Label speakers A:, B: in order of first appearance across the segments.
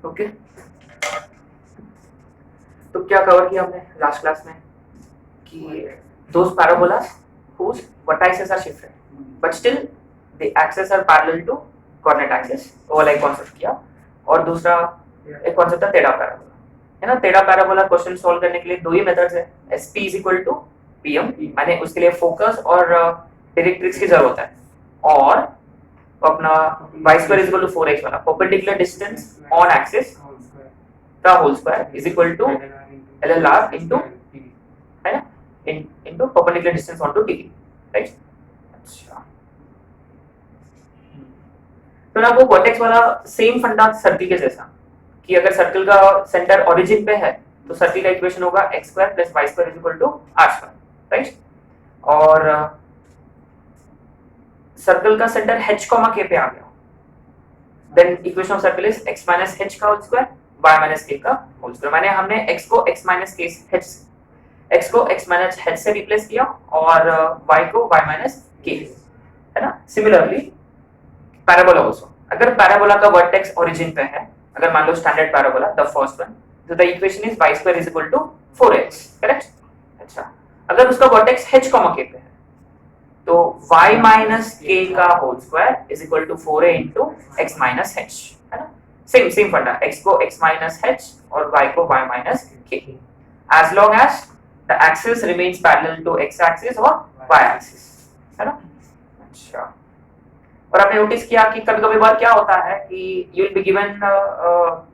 A: Okay, तो क्या cover किया हमने लास्ट क्लास में कि those parabolas whose vertices are shifted but still the axes are parallel to coordinate axis, वो वाला एक कॉन्सेप्ट किया। और दूसरा एक कॉन्सेप्ट है टेढ़ा पैराबोला, है ना। टेढ़ा पैराबोला क्वेश्चन सॉल्व करने के लिए दो ही मेथड्स है, SP is equal to PM, माने उसके लिए फोकस और डायरेक्ट्रिक्स की जरूरत है, और अपना y square is equal to 4x वाला परपेंडिकुलर डिस्टेंस ऑन एक्सिस का whole square is equal to LLR into, है ना, into perpendicular distance on to TV, right. अच्छा, तो ना वो वर्टेक्स वाला सेम फंडा सर्किल के जैसा कि अगर सर्किल का सेंटर ओरिजिन पे है तो सर्किल का इक्वेशन होगा x square plus y square is equal to r square, right. और सर्कल का सेंटर h कॉमा k पे आ गया, then equation of circle is x minus h का whole square y minus k का whole square. माने हमने x को x minus k h, x को x माइनस h से रिप्लेस किया और y को y माइनस k, है ना। सिमिलरली पैराबोला आल्सो, अगर पैराबोला का वर्टेक्स ओरिजिन पे है, अगर मान लो standard parabola the first one, तो the equation is y square is equal to 4x, correct. अच्छा, अगर उसका वर्टेक्स h कॉमा k पे है तो y माइनस k का whole square is equal to 4a into x minus h, है ना। सेम फंडा, x को x माइनस h और y को y minus k, as long as the axis remains parallel to x axis और y axis, है ना। अच्छा, और आपने नोटिस किया कि कभी-कभी बार क्या होता है कि you will be given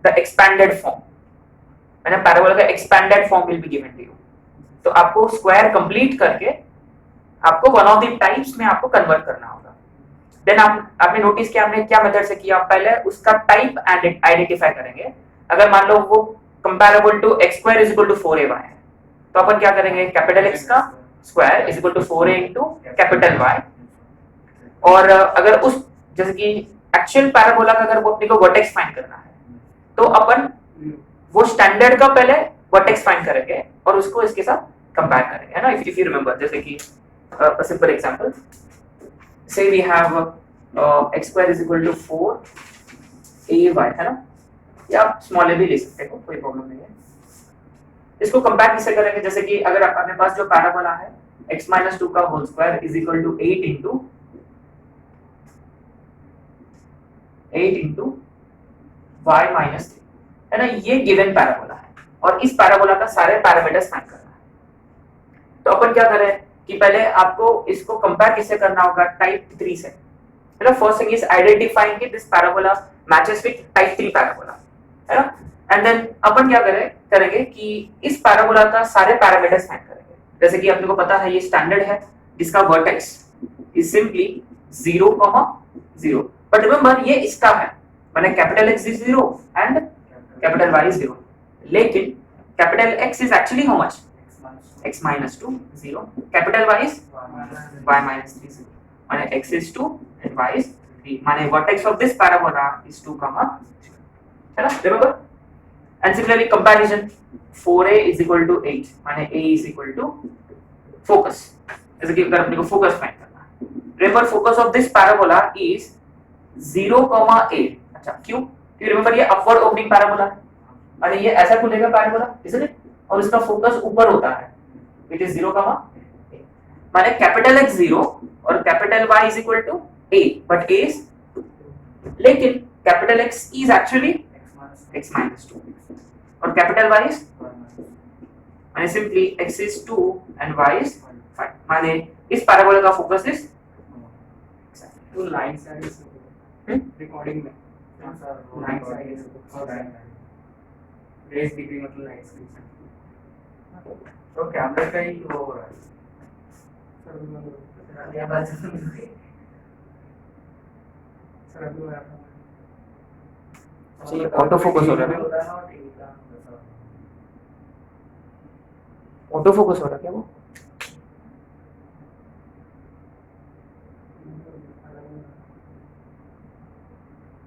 A: the expanded form, मैंने पैराबोला का expanded form will be given to you, तो आपको स्क्वायर कंप्लीट करके आपको वन ऑफ द टाइप्स में आपको कन्वर्ट करना होगा। देन आपने नोटिस किया हमने क्या मेथड से किया, पहले उसका टाइप आइडेंटिफाई करेंगे। अगर मान लो वो comparable to x square is equal to 4ay है तो अपन क्या करेंगे, कैपिटल X का square is equal to 4a into capital Y, और अगर उस जैसे कि एक्चुअल पैराबोला का अगर वो अपने को वर्टेक्स फाइंड करना है तो अपन वो स्टैंडर्ड का पहले वर्टेक्स फाइंड करेंगे और उसको इसके साथ कंपेयर करेंगे, है ना। इफ यू रिमेंबर, जैसे कि a simple example, say we have x square is equal to 4ay, है ना, या स्मॉल a भी ले सकते हो, कोई प्रॉब्लम नहीं है। इसको कंपेयर किससे करेंगे, जैसे कि अगर अपने पास जो पैराबोला है x माइनस 2 का whole square is equal to 8 into y minus 3, है ना, ये गिवन पैराबोला है और इस पैराबोला का सारे पैरामीटर्स फाइंड करना है। तो अपन क्या करें कि पहले आपको इसको कंपेयर किससे करना होगा, टाइप 3 से, है ना। फर्स्ट थिंग इज आइडेंटिफाइंग कि this parabola matches with type 3 parabola, है ना। एंड देन अपन क्या करेंगे कि इस पैराबोला का सारे पैरामीटर्स फाइंड करेंगे। जैसे कि अपने को पता है ये स्टैंडर्ड है जिसका vertex is simply 0, 0, but remember ये इसका है, माने capital X is 0 and capital Y is 0, लेकिन capital X is actually how much, x minus 2 0, capital Y is y minus 3 0, माने x is 2 and y is 3, माने vertex of this parabola is 2 comma 0, है ना, remember। and similarly comparison 4a is equal to 8, माने a is equal to focus, जैसे कि अगर अपने को फोकस फाइंड करना है, remember focus of this parabola is 0 comma 8, अच्छा क्यों, क्योंकि remember ये upward opening parabola है, माने ये ऐसा खुलेगा पैराबोला, isn't it, और इसका फोकस ऊपर होता है, it is 0 comma a, माने कैपिटल X 0 और capital Y is equal to a, but a is 2, लेकिन capital X is actually x minus 2 और कैपिटल Y is, माने simply x is 2 and y is 5, माने इस पैराबोला का focus is
B: तो line side recording में line side race degree मतलब line side, तो कैमरा का ही वो हो रहा है सर, ये बात सर अभी मैं
A: ये ऑटो फोकस हो रहा है, ऑटो फोकस हो रहा है क्या वो,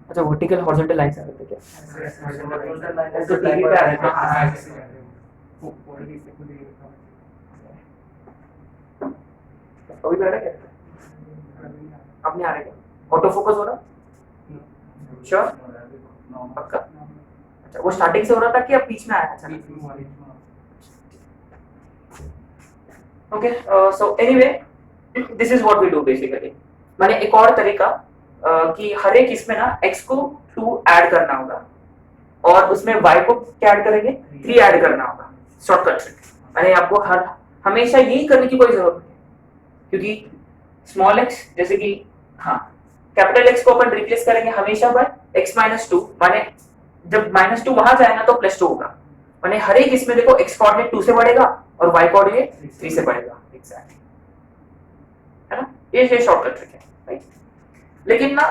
A: अच्छा वर्टिकल हॉरिजॉन्टल लाइन से आ रहे थे क्या, तो टीवी पे आ रहे थे, अभी तो आ रहा है क्या, अब नहीं आ रहा क्या, ऑटो फोकस हो रहा, श्योर पक्का, अच्छा, वो स्टार्टिंग से हो रहा था कि अब बीच में आया? अच्छा,
B: बीच में हुआ,
A: okay. So anyway this is what we do basically. मैंने एक और तरीका कि हर एक इसमें ना x को 2 ऐड करना होगा और उसमें y को क्या ऐड करेंगे? 3 ऐड करना होगा। Shortcut trick. मैंने आपको हमेशा यही करने की कोई जरूरत नहीं, क्योंकि स्मॉल x जैसे कि हाँ कैपिटल X को अपन रिप्लेस करेंगे हमेशा बाय x माइनस 2, माने जब माइनस 2 वहां जाएगा तो प्लस 2 होगा। माने हर एक इसमें देखो x कोऑर्डिनेट 2 से बढ़ेगा और y कोऑर्डिनेट 3 से बढ़ेगा। एग्जैक्टली, है ना? ये शॉर्टकट ट्रिक है, राइट? लेकिन ना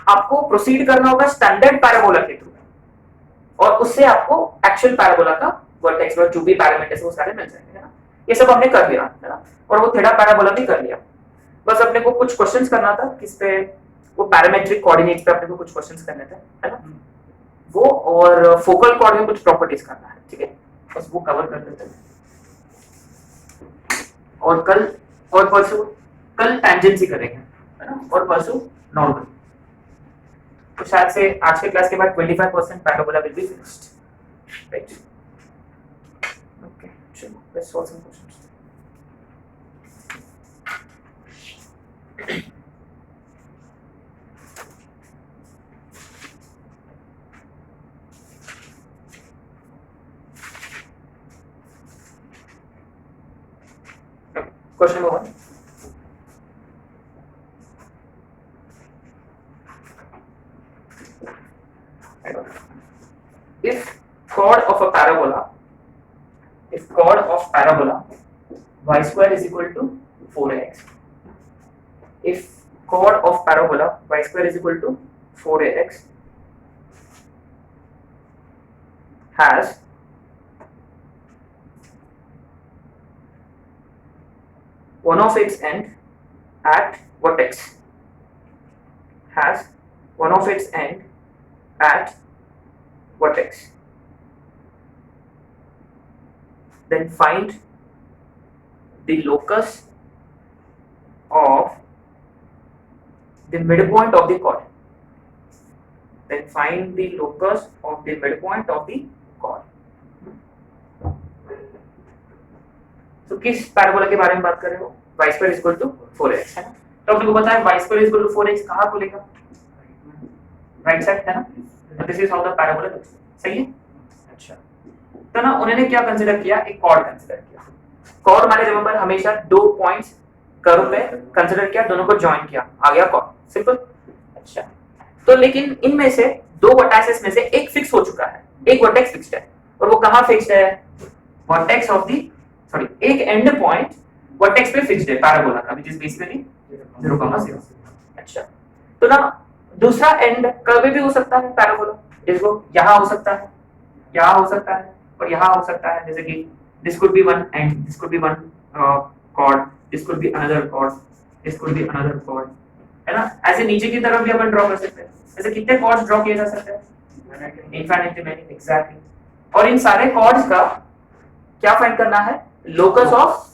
A: आपको प्रोसीड करना होगा स्टैंडर्ड पैराबोला के थ्रू और उससे आपको एक्चुअल पैराबोला का वर्टेक्स और जो भी पैरामीटर्स वो सारे मिल जाएंगे, है ना? ये सब हमने कर लिया, है ना? और वो थीटा पैराबोला भी कर लिया। बस अपने को कुछ क्वेश्चंस करना था किस पे, वो पैरामेट्रिक कोऑर्डिनेट पे अपने को कुछ क्वेश्चंस करने थे, है ना? वो और फोकल कॉर्ड में कुछ प्रॉपर्टीज करना है, ठीक है? बस वो कवर कर देते हैं। और कल और परसों, कल टेंजेंसी करेंगे, है ना? और परसों नॉर्मल। तो शायद से आज के क्लास के बाद 25% parabola will be finished, right? Okay, चलो let's solve some questions. Question number 1. If chord of a parabola, y square is equal to 4ax. If chord of parabola y square is equal to 4ax has one of its end at vertex, then find the locus of the midpoint of the chord. तो किस parabola के बारे में बात कर रहे हो? y square is equal to 4x, है ना? तो आपको पता है y square is equal to 4x कहाँ खुलेगा? राइट साइड, है ना? This is how the parabola looks, सही है? अच्छा, तो ना उन्होंने क्या कंसीडर किया? एक कॉर्ड कंसीडर किया। कॉर्ड माने रिमेंबर हमेशा 2 पॉइंट्स कर्व में कंसीडर किया, दोनों को जॉइन किया, आ गया कॉर्ड, सिंपल। अच्छा, तो लेकिन इनमें से 2 वर्टेक्सेस में से एक फिक्स हो चुका है, एक वर्टेक्स फिक्स्ड है, और वो कहाँ फिक्स्ड है? वर्टेक्स ऑफ दी एक एंड पॉइंट वर्टेक्स पे फिक्स्ड है पैराबोला का, व्हिच इज बेसिकली 0,0। अच्छा, तो ना दूसरा एंड कभी भी हो सकता है पैराबोला, जिसको यहाँ हो सकता है, यहाँ हो सकता है और यहाँ हो सकता है, जैसे कि this could be one and this could be one chord, this could be another chord, this could be another chord, है ना? ऐसे नीचे की तरफ भी अपन ड्रॉ कर सकते हैं। ऐसे कितने कॉर्ड्स ड्रॉ किए जा सकते हैं? Infinity many, exactly. और इन सारे कॉर्ड्स का क्या फाइंड करना है? Locus of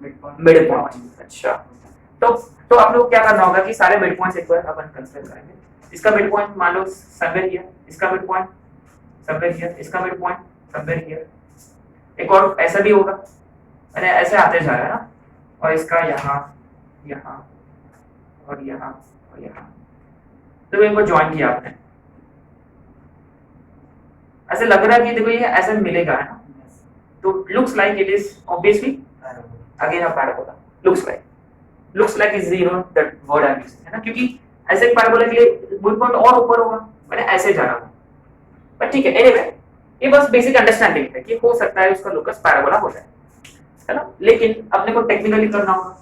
A: mid point. अच्छा, तो आप लोग क्या करना होगा कि सारे मिड पॉइंट्स एक बार अपन कंसीडर करेंगे। इसका मिड पॉइंट मान लो समवेयर हियर, इसका मिड पॉइंट समवेयर हियर, इसका मिड पॉइंट समवेयर हियर। एक और ऐसा भी होगा, मैंने ऐसे आते जा रहा है ना, और इसका यहाँ, यहाँ और यहाँ और यहाँ, तो इनको ज्वाइन किया आपने। ऐसे लग रहा है कि देखो ये ऐसा मिलेगा, है ना? तो looks like it is obviously again a parabola. looks like is you know that word I'm using, है ना? क्योंकि ऐसे एक पैराबोला के लिए मिड पॉइंट और ऊपर होगा, मैंने ऐसे जा रहा हूँ, पर ठीक है। एनीवे ये बस बेसिक अंडरस्टैंडिंग है कि हो सकता है उसका लोकस पैराबोला हो जाए, है ना? लेकिन अपने को टेक्निकली करना होगा।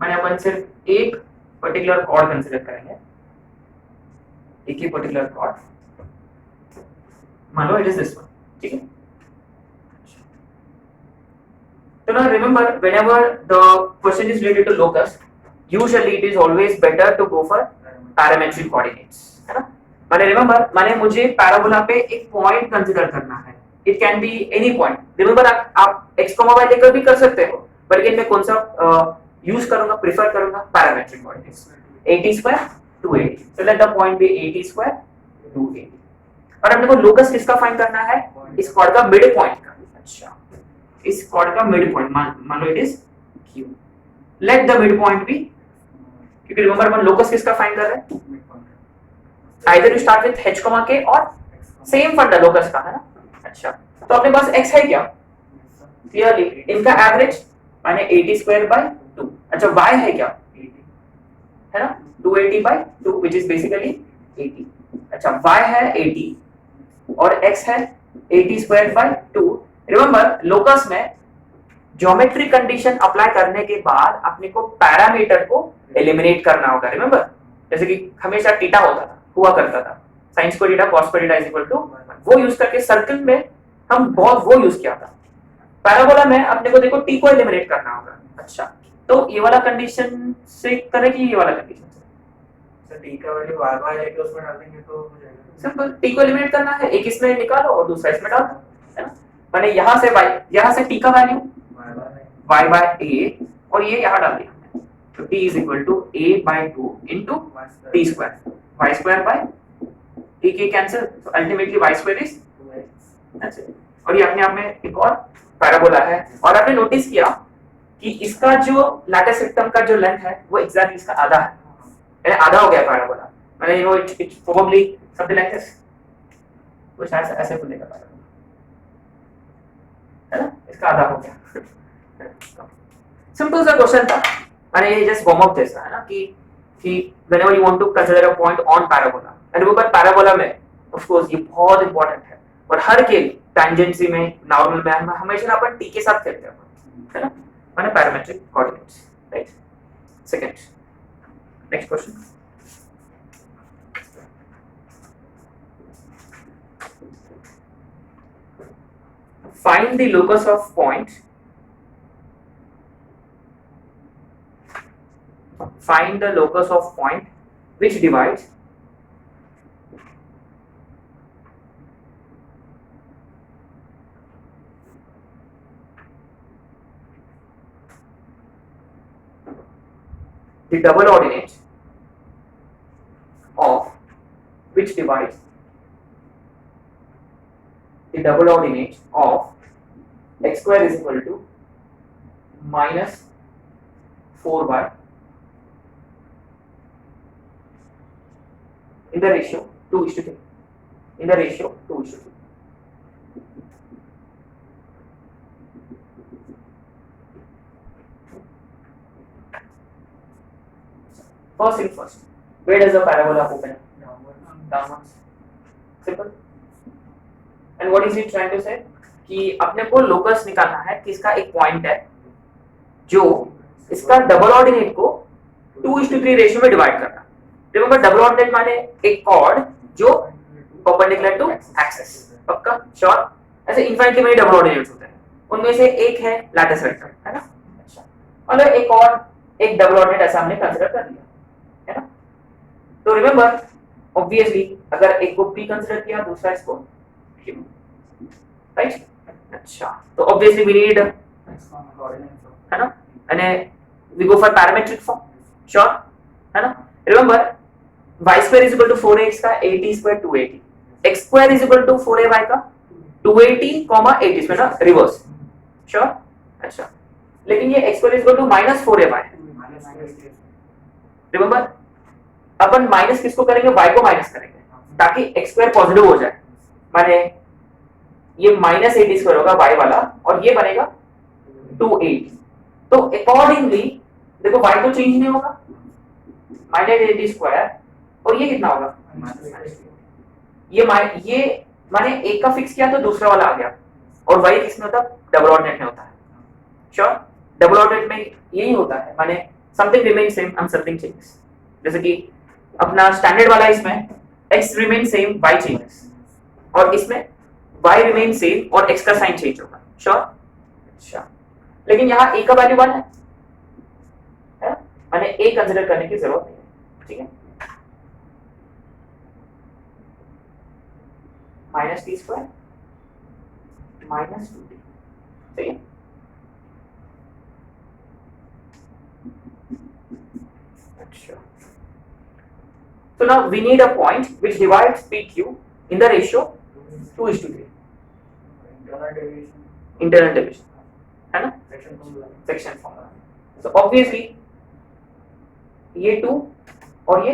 A: मैंने अपन सिर्फ एक पर्टिकुलर कॉर्ड कंसीडर करेंगे, एक ही पर्टिकुलर कॉर्ड, मान लो इट इज दिस वन, ठीक है? So now remember, whenever the question is related to locus, usually it is always better to go for parametric coordinates, है ना? माने remember, माने मुझे पैराबोला पे एक पॉइंट कंसीडर करना है। It can be any point. Remember, आप x, y लेकर भी कर सकते हो, पर लेकिन मैं कौन सा यूज करूंगा, प्रेफर करूंगा? Parametric coordinates. 80 square 280. So let the point be 80 square 280. और अपने को लोकस किसका फाइंड करना है, इस कॉर्ड का मिड पॉइंट का। अच्छा, इस कॉर्ड का मिड पॉइंट मान लो it is Q, let the mid point be, क्योंकि रिमेंबर अपन लोकस किसका फाइंड कर रहे हैं, either you start with h, k और सेम फंडा लोकस का, है ना। अच्छा, तो अपने पास x है क्या, क्लियरली इनका एवरेज माने 80 स्क्वायर बाय 2। अच्छा, y है क्या, है ना 280/2 which is basically 80। अच्छा, y है 80 और x है 80 स्क्वायर बाय 2। रिमेंबर लोकस में ज्योमेट्री कंडीशन अप्लाई करने के बाद अपने को पैरामीटर को एलिमिनेट करना होगा। रिमेंबर जैसे कि हमेशा थीटा होता था, हुआ करता था, sin square theta cos square theta is equal to, वो यूज करके सर्कल में हम बहुत वो यूज किया था। पैराबोला में अपने को देखो t को एलिमिनेट करना होगा। अच्छा, तो ये वाला कंडीशन से करें कि ये वाला कंडीशन से,
B: टी का वैल्यू बार बार लेके उसमें डालेंगे तो हो जाएगा।
A: सिंपल, t को एलिमिनेट करना है, एक इसमें निकालो और दूसरा इसमें डाल दो, है ना। माने यहाँ से y, यहाँ से t का वैल्यू y बाय a और ये यहाँ डाल दिया, तो t is equal to a by 2 into t square, y square by t के कैंसिल, तो ultimately y square is 2x। और ये अपने आप में एक और पैराबोला है। और आपने नोटिस किया कि इसका जो लैटिस रेक्टम का जो लेंथ है वो एग्जैक्टली इसका आधा है, यानी आधा हो गया पैराबोला। मैंने you know it's probably something like this, कुछ ऐसे ऐसे खुलेगा पैराबोला, है ना, इसका आधा हो गया। सिंपल सा क्वेश्चन था, मैंने ये जस्ट वार्म अप जैसा, है ना, कि whenever you want to consider a point on parabola, and ऊपर पैराबोला में ऑफ कोर्स ये बहुत इंपॉर्टेंट है, और हर के टेंजेंसी में नॉर्मल में हमेशा अपन टी के साथ खेलते हैं, है ना, माने parametric coordinates, right. Second, next question, find the locus of point, find the locus of point which divides the double ordinate of which divides the double ordinate of x square is equal to minus 4y in the ratio 2:3, in the ratio 2:3. First thing first, where does the parabola open? Downwards. Simple. And what is it trying to say? कि अपने को locus निकालना है कि इसका एक point है जो इसका डबल ऑर्डिनेट को 2:3 रेशियो में डिवाइड करना। रिमेंबर डबल ऑर्डिनेट माने एक कॉर्ड जो परपेंडिकुलर टू एक्सिस, पक्का श्योर। ऐसे इनफाइनाइटली मेनी डबल ऑर्डिनेट्स होते हैं, उनमें से एक है लैटिस वेक्टर, है ना। अच्छा, और एक और एक डबल ऑर्डिनेट ऐसा हमने कंसीडर कर लिया, है ना। तो रिमेंबर ऑब्वियसली अगर एक को p कंसीडर किया, दूसरा इसको q, राइट। अच्छा, तो ऑब्वियसली वी नीड, है ना, यानी we go for parametric form, sure, है ना। Remember y square is equal to 4ax का 80 square 280, x square is equal to 4ay का 280 80 स्क्वायर ना, रिवर्स, श्योर। अच्छा, लेकिन ये x square is equal to minus 4ay, remember अपन minus किसको करेंगे, y को माइनस करेंगे ताकि x स्क्वायर पॉजिटिव हो जाए, माने ये माइनस 80 स्क्वायर होगा y वाला और ये बनेगा 280। तो अकॉर्डिंगली देखो y तो चेंज नहीं होगा, माइनस 80 स्क्वायर, और ये कितना होगा, ये माने एक का फिक्स किया तो दूसरा वाला आ गया, और y किसमें होता है, डबल ऑर्डिनेट में होता है, श्योर। डबल ऑर्डिनेट में यही होता है, माने something remain same and something changes. जैसे कि अपना स्टैंडर्ड वाला इसमें x remain same y changes, और इसमें y रिमेन सेम और x का साइन चेंज होगा, श्योर। अच्छा, लेकिन यहाँ a का वैल्यू 1 है, माने a कंसीडर करने की जरूरत नहीं है, ठीक है। Minus T square minus 2t, सही है। अच्छा, so now we need a point which divides PQ in the ratio 2:3
B: internal deviation
A: internal deviation है ना,
B: section formula
A: section formula. So obviously ये 2 और ये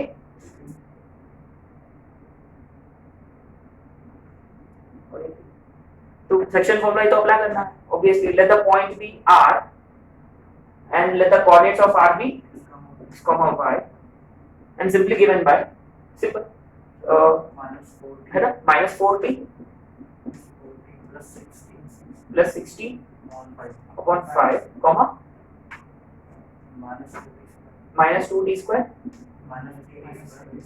A: तो सेक्शन फॉर्मूला ही तो अप्लाई करना है। Obviously let the point be r and let the coordinates of r be x comma y and simply given by simple
B: -4
A: है ना -4t
B: plus 16
A: plus 16
B: on 5
A: upon 5 comma
B: minus 2
A: -2t square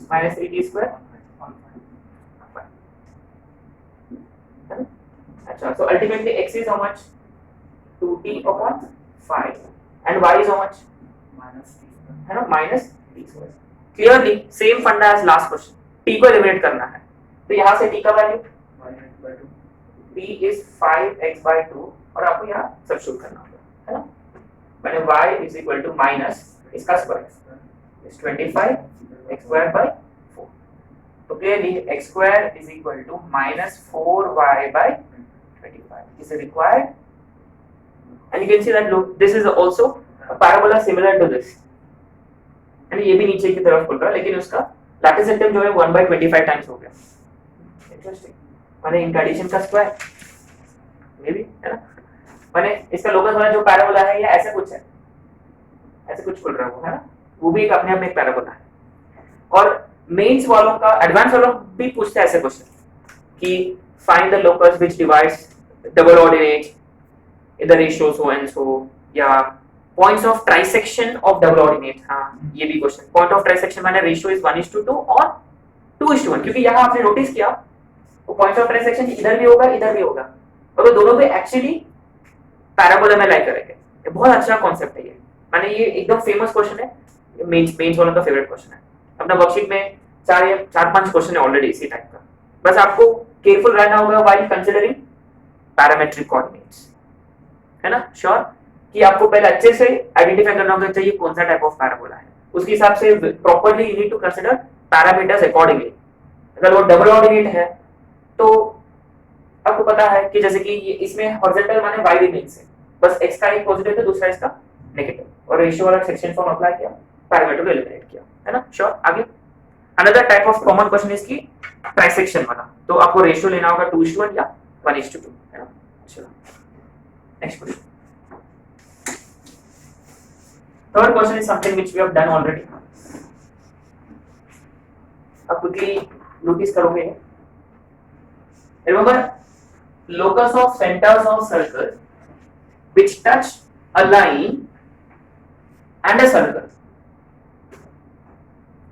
B: minus
A: 3t square
B: on 5
A: है ना। अच्छा, so ultimately x is how much 2t upon 5 and y is how much
B: minus 3
A: है ना -t square। Clearly same फंडा as last question, t को eliminate करना है तो यहाँ से t का value
B: y/2
A: t is 5x/2 और आपको यहाँ सब्स्टिट्यूट करना होगा है ना। मैंने y is equal to minus इसका स्क्वायर is 25x²/4 तो clearly x² is equal to -4y/25 is required and you can see that look this is also a parabola similar to this and ये भी नीचे की तरफ खुल रहा है लेकिन उसका लैटिस रेक्टम जो है 1/25 टाइम्स हो गया। इंटरेस्टिंग, माने इन एडिशन का स्क्वायर मे भी है ना। माने इसका लोकस वाला जो पैराबोला है ये ऐसे कुछ है, ऐसे कुछ खुल रहा है वो है ना, वो भी एक अपने आप में एक पैराबोला है। और मेंस वालों का एडवांस वालों भी पूछते हैं ऐसे क्वेश्चन कि find the locus which divides double ordinate in the ratio so and so या points of trisection of double ordinate. हाँ ये भी क्वेश्चन, पॉइंट ऑफ ट्राइसेक्शन माने रेशियो इज 1:2 और 2:1 क्योंकि यहाँ आपने नोटिस किया वो पॉइंट ऑफ ट्राइसेक्शन इधर भी होगा इधर भी होगा और वो दोनों पे एक्चुअली पैराबोला में लाई करेंगे। ये बहुत अच्छा कॉन्सेप्ट है ये, माने ये एकदम फेमस क्वेश्चन है, मेंस वालों का फेवरेट क्वेश्चन है। अपना वर्कशीट में 4-5 क्वेश्चन है ऑलरेडी इसी टाइप का, बस आपको केयरफुल रहना होगा व्हाइल कंसीडरिंग पैरामेट्रिक कोऑर्डिनेट्स है ना। श्योर कि आपको पहले अच्छे से आइडेंटिफाई करना होगा चाहिए कौन सा टाइप ऑफ पैराबोला है, उसके हिसाब से properly you need to consider parameters accordingly. अगर वो डबल ऑर्डिनेट है तो आपको पता है कि जैसे कि ये इसमें हॉरिजॉन्टल माने y रिमेन्स है, बस x का एक पॉजिटिव है दूसरा इसका नेगेटिव और रेशियो वाला सेक्शन फॉर्म अप्लाई किया, पैरामीटर को एलिमिनेट किया है ना। श्योर आगे another type of common question is की ट्राइसेक्शन वाला, तो आपको रेशियो लेना होगा 2:1 या 1:2 है ना। चलो next question, third question is something which we have done already. अब quickly notice करोगे, remember locus of centers of circle which touch a line and a circle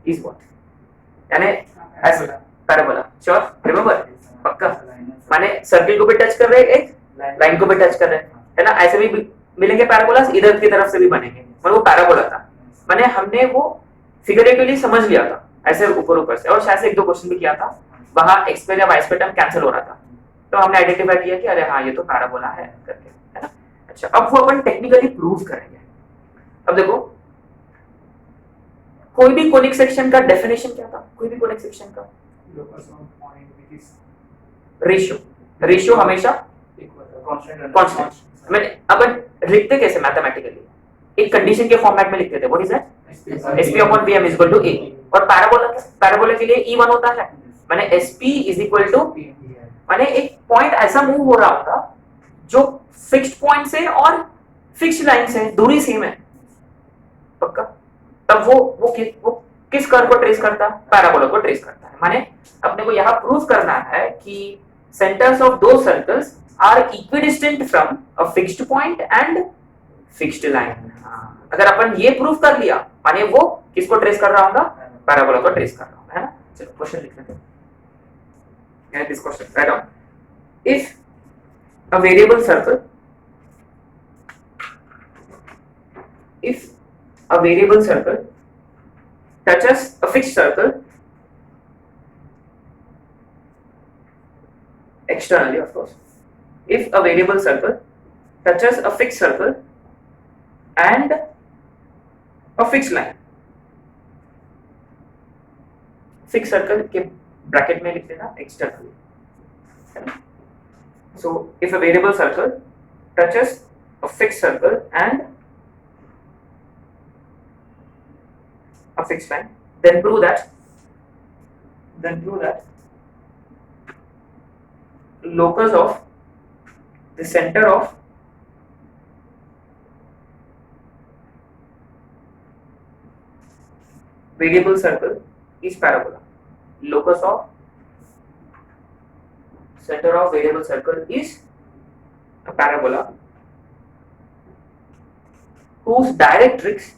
A: is what? यानी ऐसे पैराबोला। श्योर रिमेम्बर पक्का, माने circle को भी touch कर रहे हैं एक लाइन को भी टच कर रहे हैं है ना, ऐसे भी मिलेंगे पैराबोलास, इधर की तरफ से भी बनेंगे, पर वो पैराबोला था माने हमने वो फिगरेटिवली समझ लिया था ऐसे ऊपर से, और शायद से 1-2 क्वेश्चन भी किया था वहां एक्स पे या वाई पे टर्म कैंसिल हो रहा था तो हमने आइडेंटिफाई किया कि अरे हाँ ये तो पैराबोला है करके है ना। अच्छा अब वो अपन टेक्निकली प्रूव करेंगे। अब देखो कोई भी कोनिक सेक्शन का डेफिनेशन क्या था, कोई भी कोनिक सेक्शन का
B: locus of point which is
A: ratio हमेशा
B: constant
A: कांस्टेंट। मैंने अपन लिखते कैसे मैथमेटिकली, एक कंडीशन के फॉर्मेट में लिखते थे, what is that SP/VM is equal to A, और पैराबोला के लिए E1 होता है, माने SP इज इक्वल टू माने एक पॉइंट ऐसा मूव हो रहा होगा जो फिक्स्ड पॉइंट से और फिक्स्ड लाइन से दूरी सेम है पक्का, तब वो किस कर्व को ट्रेस करता है, पैराबोला को ट्रेस करता है। माने अपने को यहाँ प्रूव करना है कि सेंटर्स ऑफ दो circles are equidistant from a fixed point and fixed line. अगर अपन ये प्रूव कर लिया माने वो किसको ट्रेस कर रहा होगा, पैराबोला को ट्रेस कर रहा होगा है ना। चलो क्वेश्चन लिख लेते हैं। This question, write down. If a variable circle touches a fixed circle externally, of course, if a variable circle touches a fixed circle and a fixed line, fixed circle के ब्रैकेट में लिख देना externally, So if a variable circle touches a fixed circle and a fixed line, then prove that locus of the center of variable circle is parabola. Locus of center of variable circle is a parabola whose directrix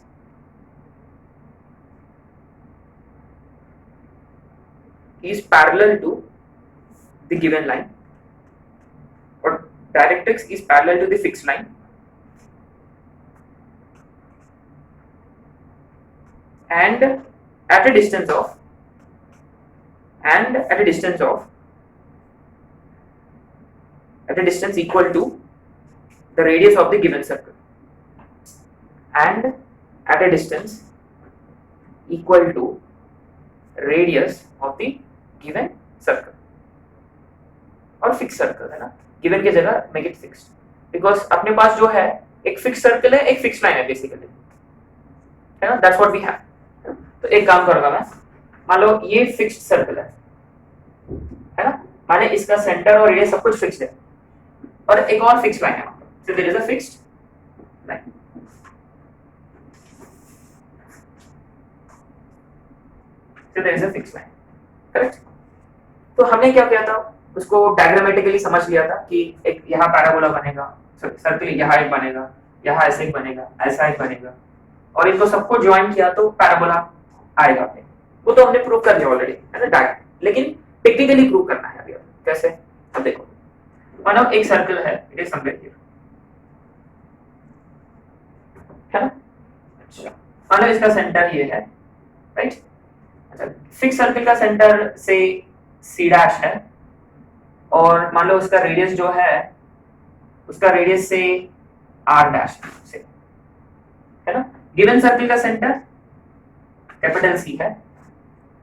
A: is parallel to the given line, or directrix is parallel to the fixed line, and at a distance of equal to the radius of the given circle, and at a distance equal to radius of the given circle, और fix circle है ना, given की जगह make it fixed, because अपने पास जो है एक fix circle है, एक फिक्स लाइन है बेसिकली, है ना, दैट्स व्हाट वी हैव। तो एक काम करूंगा मैं, मान लो ये फिक्स्ड सर्कल है ना, माने इसका सेंटर और रेडियस सब कुछ फिक्स्ड है, और एक और फिक्स लाइन है, so there is a fixed line. So there is a fixed line, correct? तो हमने क्या किया था, उसको डायग्रामेटिकली समझ लिया था कि एक यहाँ पैराबोला बनेगा, सर्कल यहाँ एक बनेगा, यहाँ ऐसे एक बनेगा, ऐसा एक बनेगा, और इनको सबको ज्वाइन किया तो पैराबोला आएगा। वो तो हमने प्रूव कर दिया ऑलरेडी, है ना, लेकिन टेक्निकली प्रूव करना है अभी। कैसे? अब देखो, मानो एक सर्कल है, इट इज समवेयर हियर, है ना, अच्छा, मानो इसका सेंटर ये है, राइट? अच्छा, फिक्स सर्कल का सेंटर से सी डैश है, और मान लो उसका रेडियस जो है, उसका रेडियस से आर डैश से, है ना। गिवन सर्कल का सेंटर कैपिटल सी है,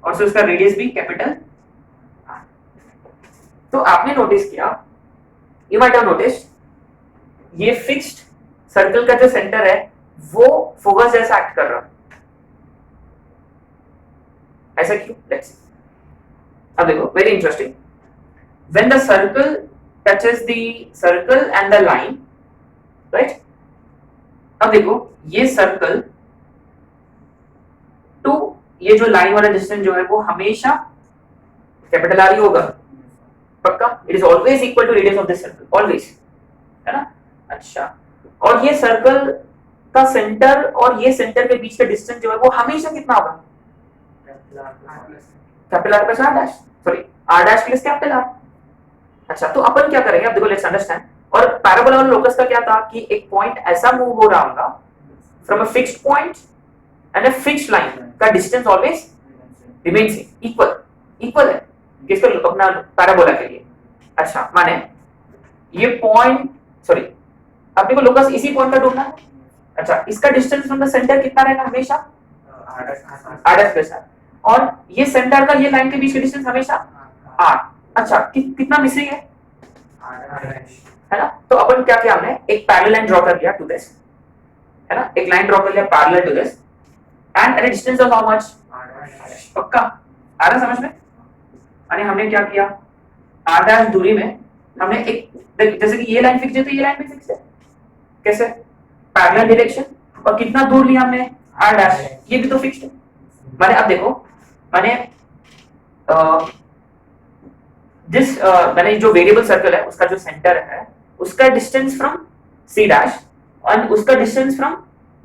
A: और से उसका रेडियस भी कैपिटल आर। तो आपने नोटिस किया, यू माइट हैव नोटिस, ये फिक्स्ड सर्कल का जो सेंटर है वो फोकस जैसा एक्ट कर रहा है, ऐसा क्यों? Let's see. अब देखो, very interesting, when the circle touches the circle and the line, right? अब देखो, ये सर्कल टू ये जो लाइन वाला डिस्टेंस जो है वो हमेशा कैपिटल आर ही होगा, पक्का? It is always equal to radius of this circle, always, है ना। अच्छा, और ये सर्कल का सेंटर और ये सेंटर के बीच का डिस्टेंस जो है वो हमेशा कितना होगा? Capital R plus R dash, sorry, R dash plus capital R. अच्छा, तो अपन क्या करेंगे, अब देखो, लेट्स अंडरस्टैंड। और पैराबोला और लोकस का क्या था कि एक पॉइंट ऐसा मूव हो रहा होगा from a fixed point and a fixed line का डिस्टेंस ऑलवेज रिमेन्स इक्वल है किसको? अपना पैराबोला के लिए। अच्छा, माने ये पॉइंट, सॉरी, अपने को लोकस इसी पॉइंट का ढूंढना है। अच्छा, इसका डिस्टेंस फ्रॉम द सेंटर कितना रहेगा? हमेशा आर डैश प्लस आर, और ये सेंटर का ये लाइन के बीच का डिस्टेंस हमेशा आर। अच्छा, कितना मिसिंग है ना? तो अपन क्या किया, हमने एक पैरेलल लाइन ड्रॉ कर लिया टू दिस, है ना, एक लाइन ड्रॉ कर लिया parallel to this, and at distance of how much? पक्का आ रहा समझ में? यानी हमने क्या किया, आर डैश दूरी में हमने एक, जैसे कि ये लाइन फिक्स है तो ये लाइन भी फिक्स है, कैसे? पैरेलल डायरेक्शन, और कितना दूर लिया हमने? आर डैश, ये भी तो फिक्स्ड है। माने अब देखो, माने मैंने जो वेरिएबल सर्कल है उसका जो सेंटर है उसका distance from C dash and उसका distance from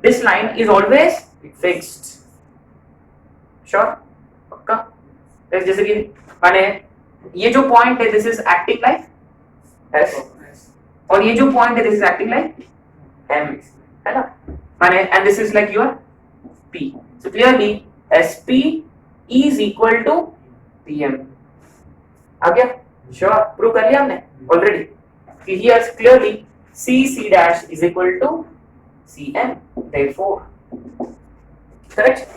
A: this line is always fixed, sure, पक्का? जैसे कि माने ये जो पॉइंट है this is acting like S, और ये जो पॉइंट है this is acting like M, है ना, माने and this is like your P. So clearly SP is equal to PM। आ गया? श्योर, प्रूव कर लिया हमने ऑलरेडी कि here clearly C dash is equal to CM, therefore correct।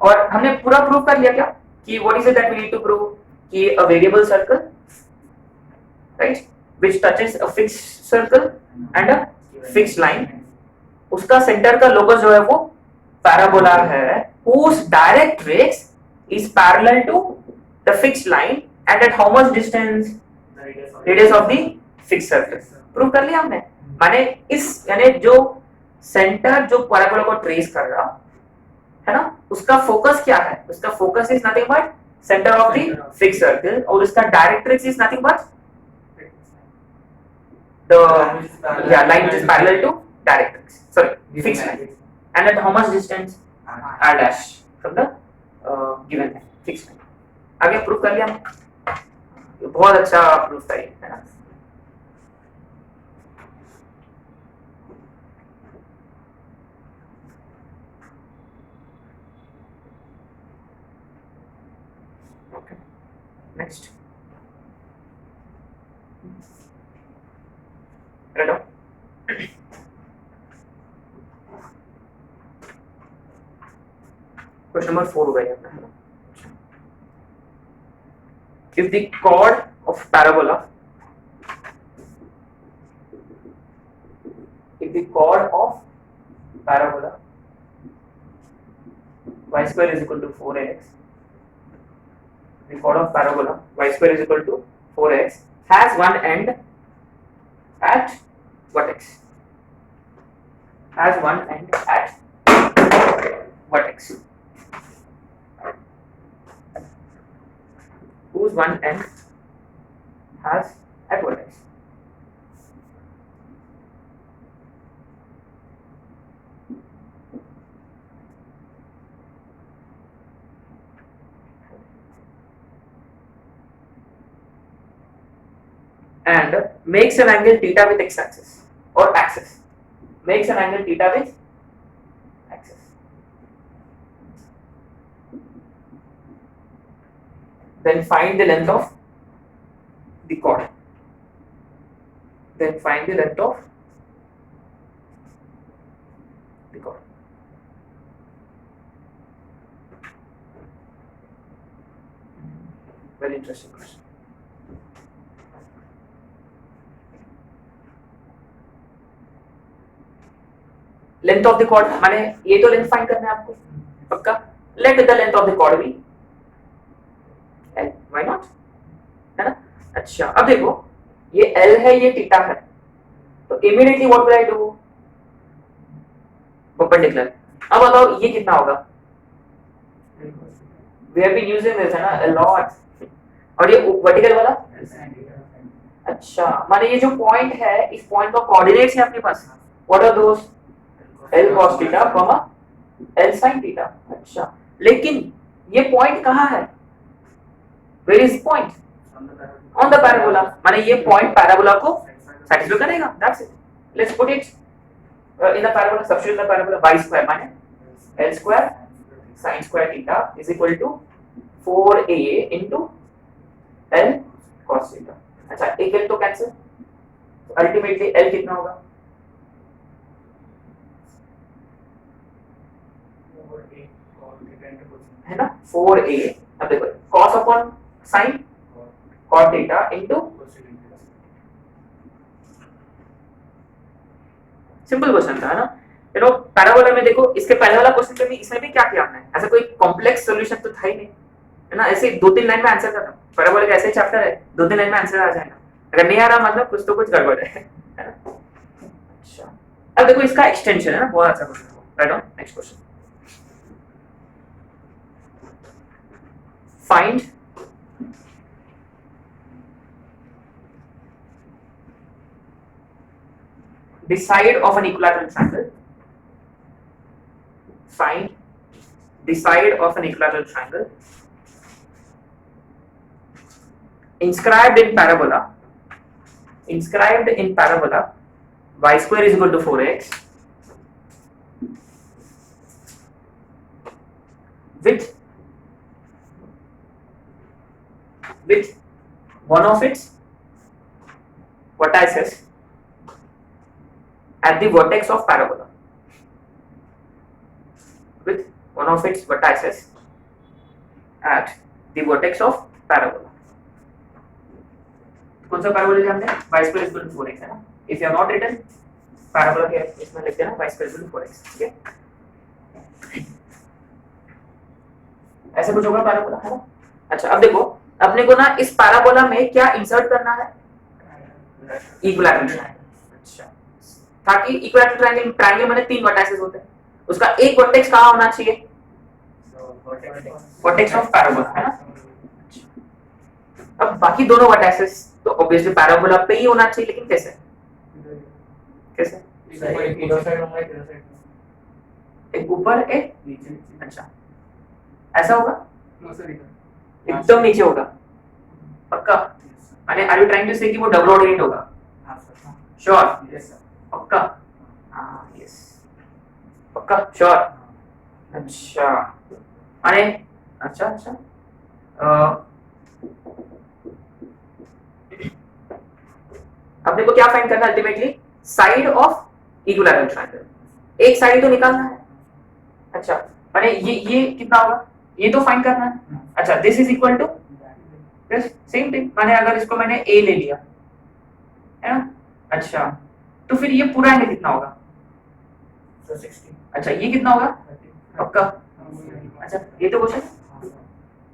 A: और हमने पूरा प्रूव कर लिया क्या कि what is it that we need to prove कि a variable circle right, which touches a fixed circle and a fixed line. उसका centre का लोकस जो है वो पैराबोला है, whose directrix is parallel to the fixed line and at how much distance? Radius of the fixed circle. Prove कर लिया हमने. माने इस यानी जो सेंटर जो पैराबोला को ट्रेस कर रहा है ना, उसका फोकस क्या है? उसका focus is nothing but centre of the fixed circle और उसका directrix is nothing but the line which is parallel to directrix, sorry, fixed line, and at how much distance? R dash from the given line, fixed line. आगे proof कर लिया हमने. बहुत अच्छा proof था ये, है ना. Okay, next. Right on. Question number 4 हो गया अपना. If the chord of parabola, y square is equal to 4x, the chord of parabola y square is equal to 4x has one end at vertex, has one end at vertex, whose one end has at vertex. And makes an angle theta with x axis or axis, makes an angle theta with axis. Then find the length of the chord. Then find the length of the chord. Very interesting question. Length of the chord माने ये तो length find करना है आपको पक्का. Let the length of the chord be L, why not, है ना. अच्छा अब देखो ये एल है, ये थीटा है, तो immediately what will I do? Perpendicular. अब बताओ ये कितना होगा? We have been using this, है ना, अ लॉट. और ये वर्टिकल वाला, अच्छा माने ये जो पॉइंट है, इस पॉइंट का कोऑर्डिनेट्स है आपके पास. What are those? L cos theta, L sin theta. अच्छा लेकिन ये पॉइंट कहाँ है? Where is point? On the parabola. माने ये पॉइंट पैराबोला को satisfy करेगा. That's it. Let's put it in the parabola. Substitute the parabola. y square माने L square sin square theta is equal to 4a into L cos theta. अच्छा एक L तो cancel. Ultimately L कितना होगा? है ना 4a. अब देखो cos upon sin cot theta into, simple question था, है ना. यू नो पैराबोला में देखो, इसके पहले वाला क्वेश्चन पे भी, इसमें भी क्या किया हमने, ऐसा कोई कॉम्प्लेक्स सॉल्यूशन तो था ही नहीं, है ना. ऐसे 2-3 लाइन में आंसर था. पैराबोला का ऐसे चैप्टर है, 2-3 लाइन में आंसर आ जाएगा. अगर नहीं आ रहा मतलब कुछ तो कुछ गड़बड़ है ना. अच्छा अब देखो इसका एक्सटेंशन है ना, बहुत अच्छा question. Right on. Next question. Find the side of an equilateral triangle. Find the side of an equilateral triangle inscribed in parabola. Inscribed in parabola, y square is equal to 4x with one of its vertices at the vertex of parabola. With one of its vertices at the vertex of parabola. कौन सा parabola लिया हमने y square equal to 4x है ना. If you have not written parabola के इसमें लिख देना y square equal to 4x. ठीक है, ऐसे कुछ होगा पैराबोला है ना. अच्छा अब देखो अपने को ना इस पैराबोला में क्या इंसर्ट करना है, इक्विलैटरल ट्रायंगल. अच्छा, ताकि इक्विलैटरल ट्रायंगल ट्रायंगल में 3 वर्टिसेस होते हैं, उसका एक वर्टेक्स कहां होना चाहिए, वर्टेक्स ऑफ पैराबोला है ना. अब बाकी दोनों वर्टिसेस तो ऑब्वियसली पैराबोला पे ही होना चाहिए, लेकिन कैसे कैसे
B: इधर साइड होगा इधर साइड.
A: एक ऊपर एक
B: नीचे.
A: अच्छा ऐसा होगा,
B: नो सर
A: एकदम नीचे होगा पक्का. माने आर यू ट्राइंग टू से कि वो डबल ऑर्डिनेट होगा,
B: हां सर.
A: Sure
B: yes sir.
A: पक्का. हाँ यस पक्का श्योर. अच्छा माने अच्छा अच्छा अपने को क्या फाइंड करना है ultimately, side of equilateral triangle. एक साइड तो निकालना है. अच्छा माने ये कितना होगा, ये तो फाइंड करना है. अच्छा this is equal to same thing, माने अगर इसको मैंने a ले लिया है ना. अच्छा तो फिर ये पूरा एंगल कितना होगा,
B: सर 60.
A: अच्छा ये कितना होगा पक्का. अच्छा ये तो क्वेश्चन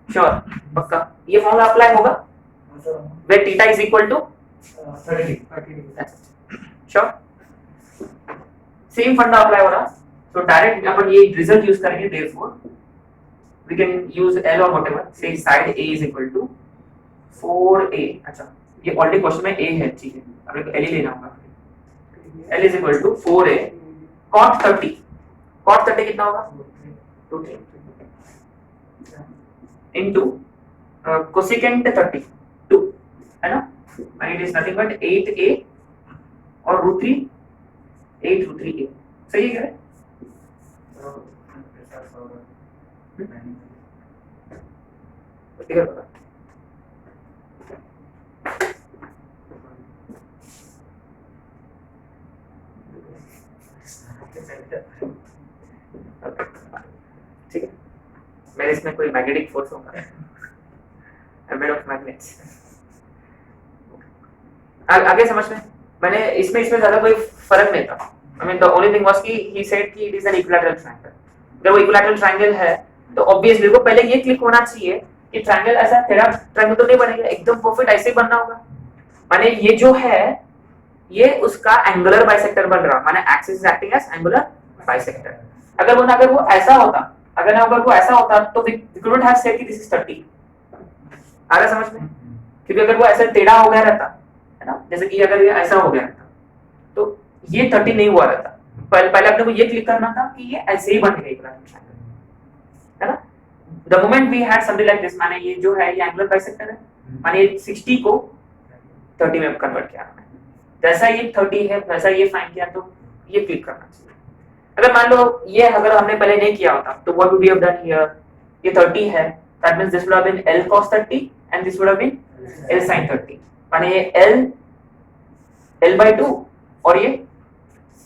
A: श्योर पक्का. ये फॉर्मूला अप्लाई होगा where theta is equal to
B: 30.
A: Sure. Same फंडा अप्लाई हो रहा. सो डायरेक्ट अपन ये रिजल्ट यूज करेंगे. Therefore we can use L or whatever, say side A is equal to 4A. अच्छा ये ऑलरेडी क्वेश्चन में A है, ठीक है अभी L ही लेना होगा. L is equal to 4A cot 30. cot 30 कितना होगा 2 3 into cosecant 32 है ना. and it is nothing but 8A और √3 8 √3A. सही है क्या. ठीक है बता. ठीक है मेरे इसमें कोई मैग्नेटिक फोर्स होगा, एम्बेड ऑफ मैग्नेट्स. आगे समझ में. मैंने इसमें ज्यादा कोई फर्क नहीं था. I mean the only thing was कि ही सेड कि it is an equilateral triangle. अगर वो इक्विलैटरल ट्रायंगल है तो ऑब्वियसली को पहले ये क्लिक होना चाहिए कि ट्रायंगल ऐसा टेढ़ा ट्रायंगल तो नहीं बनेगा, एकदम परफेक्ट ऐसे ही बनना होगा. माने ये जो है ये उसका एंगुलर बाइसेक्टर बन रहा, माने axis is acting as angular bisector. अगर वो ऐसा होता, अगर वो ऐसा होता तो वी कुडंट हैव सेड कि दिस इज 30. आ रहा समझ में. क्योंकि अगर वो ऐसा टेढ़ा हो गया रहता है ना, जैसे कि अगर ये ऐसा हो गया रहता तो ये 30 नहीं हुआ रहता. पहले अपने को ये क्लिक करना था कि ये ऐसे ही बन गया इक्विलैटरल ट्रायंगल है ना. The moment we had something like this, माने ये जो है ये एंगुलर बाइसेक्टर है, माने 60 को 30 में कन्वर्ट किया हमने. जैसा ये 30 है वैसा ये फाइंड किया तो ये क्लिक करना चाहिए. अगर मान लो ये अगर हमने पहले नहीं किया होता तो what would we have done here, ये 30 है, that means this would have been L cos 30 and this would have been L sin 30. माने ये L/2 और ये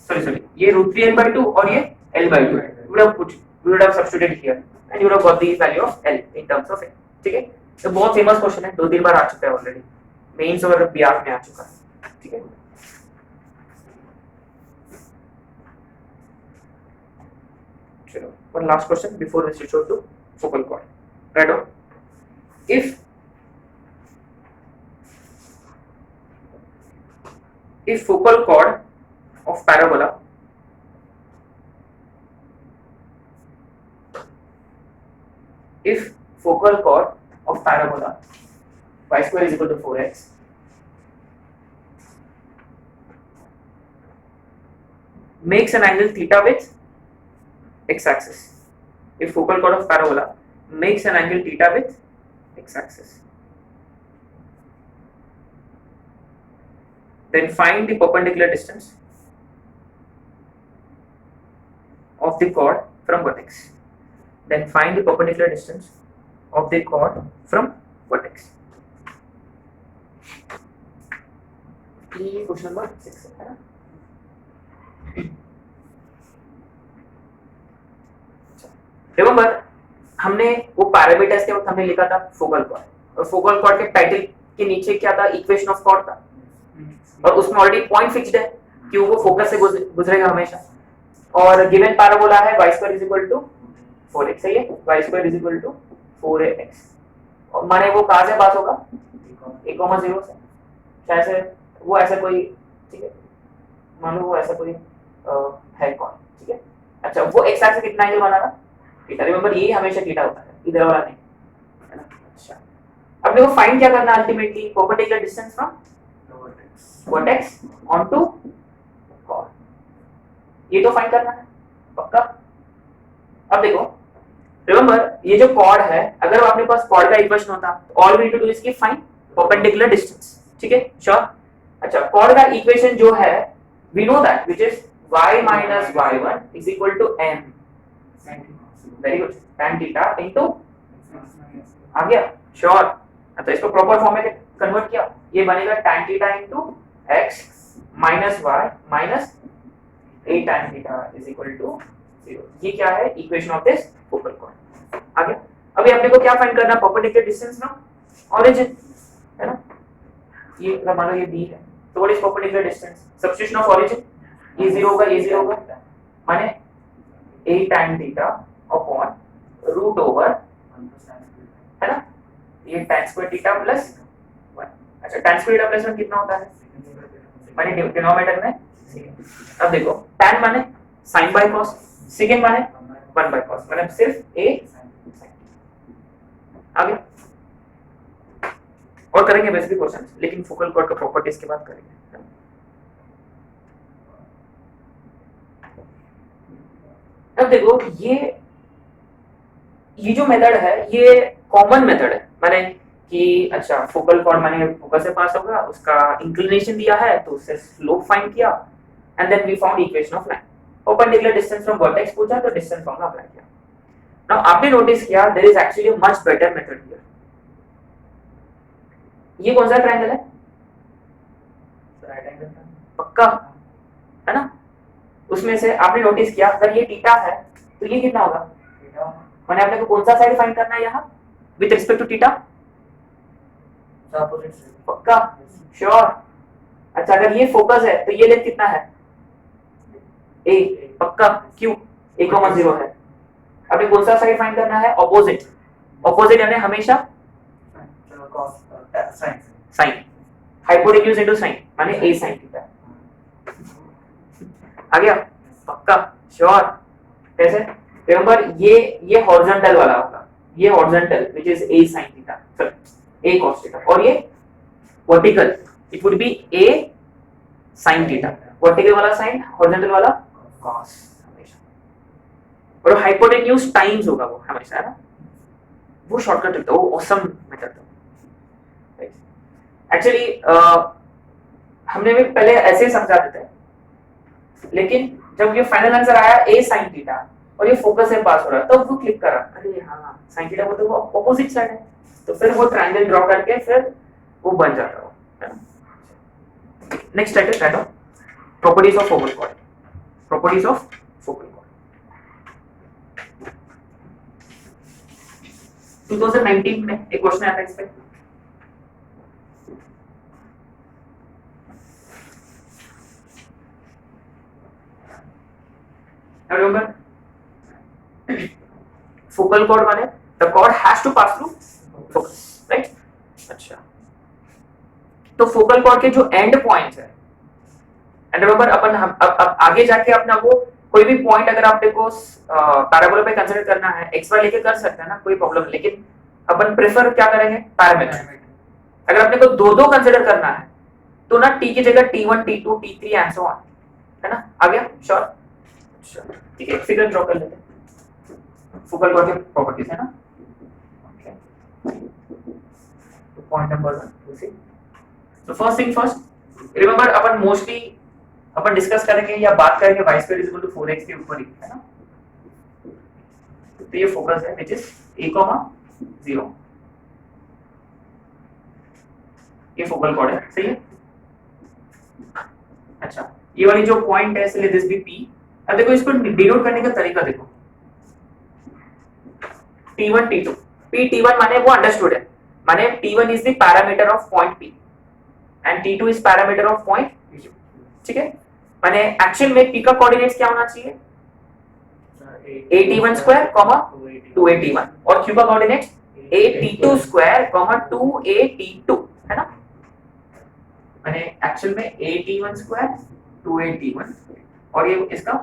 A: सॉरी ये √3L/2 और ये L/2. we would have substituted here and you would have got the value of L in terms of L. ठीक है. तो बहुत फेमस क्वेश्चन है, 2-3 बार आ चुका है ऑलरेडी, मेंस और बीआर में आ चुका है. ठीक है. चलो one last question before we switch over to focal chord. Right on. If focal chord of parabola y square is equal to 4x makes an angle theta with x axis. If focal chord of parabola makes an angle theta with x axis, then find the perpendicular distance of the chord from vertex. Then find the perpendicular distance of the chord from vertex. Question number 6 है ना. Remember हमने वो parameters के वक्त हमने लिखा था focal cord, और फोकल कॉर्ड के टाइटल के नीचे क्या था, इक्वेशन ऑफ कॉर्ड था, और उसमें ऑलरेडी पॉइंट फिक्स्ड है कि वो फोकस से गुजरेगा हमेशा, और गिवन पैराबोला है y square is equal to 4x, सही है, y square is equal to 4ax, और माने वो कहां से पास होगा, a, 0 से, शायद से वो ऐसा कोई, ठीक है, मान लो वो ऐसा कोई है कौन, ठीक है। अच्छा, वो x एक्सिस कितना एंगल बना था, थीटा, रिमेंबर ये हमेशा थीटा होता है, इधर वाला नहीं, है ना। अच्छा, अब देखो फाइंड क्या करना है ultimately, perpendicular distance from vertex onto chord, ये तो फाइंड करना है पक्का। अब देखो रिमेंबर ये जो कॉर्ड है, अगर अपने पास कॉर्ड का इक्वेशन होता तो all we need to do is की फाइंड परपेंडिकुलर डिस्टेंस, ठीक है, श्योर। अच्छा, कॉर्ड का इक्वेशन जो है we know that which is y minus y1 is equal to m, very good, tan theta into, आ गया, श्योर। तो इसको प्रॉपर फॉर्म में कन्वर्ट किया, ये बनेगा tan theta into x minus y minus a tan theta is equal to 0, ये क्या है, equation of this focal chord. आ गया। अभी अपने को क्या फाइंड करना है, परपेंडिकुलर डिस्टेंस ना ओरिजिन, है ना, ये मान लो ये b है, तो what is perpendicular distance, substitution of origin, ये 0 होगा, ये 0 होगा, माने a tan theta upon root over, है ना, ये tan स्क्वायर थीटा प्लस 1। अच्छा, tan स्क्वायर थीटा प्लस 1 कितना होता है, माने डिनोमिनेटर में। अब देखो tan माने sin बाय cos, सेकंड माने 1 बाय cos, मतलब सिर्फ a sin। आगे और करेंगे वैसे भी क्वेश्चन, लेकिन फोकल कॉर्ड का प्रॉपर्टीज के बाद करेंगे। अब देखो ये जो मेथड है ये कॉमन मेथड है, माने कि अच्छा फोकल कॉर्ड माने फोकस से पास होगा, उसका इंक्लिनेशन दिया है तो उससे स्लोप फाइंड किया, and then we found equation of line, perpendicular distance from vertex पूछा तो डिस्टेंस फॉर्मूला अप्लाई किया। नाउ आपने नोटिस किया there is actually a much better method here. ये कौन सा ट्रायंगल है, राइट एंगल पक्का, है ना, उसमें से आपने नोटिस किया अगर ये थीटा है तो ये कितना होगा, मैंने आपने को कौन सा साइड फाइंड करना है यहाँ विद रिस्पेक्ट टू थीटा, पक्का, श्योर। अच्छा, अगर ये फोकस है तो ये लेंथ कितना है, a, पक्का, क्यों, a, 0 है। अभी कौन सा साइड फाइंड करना है, ऑपोजिट, ऑपोजिट यानी हमेशा साइन, हाइपोटेन्यूज इनटू साइन माने a sin थीटा, आ गया, पक्का, श्योर। कैसे, रिमेंबर ये हॉरिजॉन्टल वाला होगा, ये horizontal which is a sin theta, sorry a cos theta, और ये vertical it would be a sin theta, vertical वाला sin, हॉरिजॉन्टल वाला cos हमेशा, और हाइपोटेन्यूज टाइम्स होगा वो हमेशा, है ना, वो शॉर्टकट होता है, वो ऑसम मेथड था एक्चुअली। हमने भी पहले ऐसे ही समझा देते हैं, लेकिन जब ये फाइनल आंसर आया a sin थीटा और ये फोकस से पास हो रहा है तब वो क्लिक करा, अरे हाँ sin थीटा वो तो वो ऑपोजिट साइड है, तो फिर वो ट्रायंगल ड्रॉ करके फिर वो बन जाता है, है ना। Next step is that properties of focal cord, properties of focal cord 2019 में एक क्वेश्चन आया था इस पे, remember focal cord माने the cord has to pass through focus, right? अच्छा, तो focal cord के जो end points है, and remember अपन अब आगे जाके अपना वो कोई भी पॉइंट अगर आपने को पैराबोला पे कंसीडर करना है xy लेके कर सकते हैं ना, कोई प्रॉब्लम, लेकिन अपन प्रेफर क्या करेंगे, पैरामीटर। अगर अपने को दो कंसीडर करना है तो ना t की जगह t1 t2 t3 and so on, है ना, आ गया, श्योर। ठीक है, फिगर ड्रॉ कर लेते हैं, फोकल कॉर्ड के प्रॉपर्टीज है ना, तो पॉइंट नंबर 1 टू सी। तो फर्स्ट थिंग फर्स्ट, रिमेंबर अपन मोस्टली अपन डिस्कस करेंगे या बात करेंगे y square is equal to 4x के ऊपर ही, है ना, तो ये फोकस है व्हिच इज a, 0, ये फोकल कॉर्ड है, सही है। अच्छा, ये वाली जो पॉइंट है इसलिए दिस बी p। अब देखो इसको डिनोट करने का तरीका देखो, t1 t2 p t1 माने वो अंडरस्टूड है, माने t1 is the parameter of point p and t2 is parameter of point q, ठीक है। माने एक्चुअल में p का कोऑर्डिनेट्स क्या होना चाहिए, at1 स्क्वायर कॉमा 2at1 और q का coordinates at2 square comma 2at2 है ना। माने एक्चुअल में at1 स्क्वायर 2at1 और ये इसका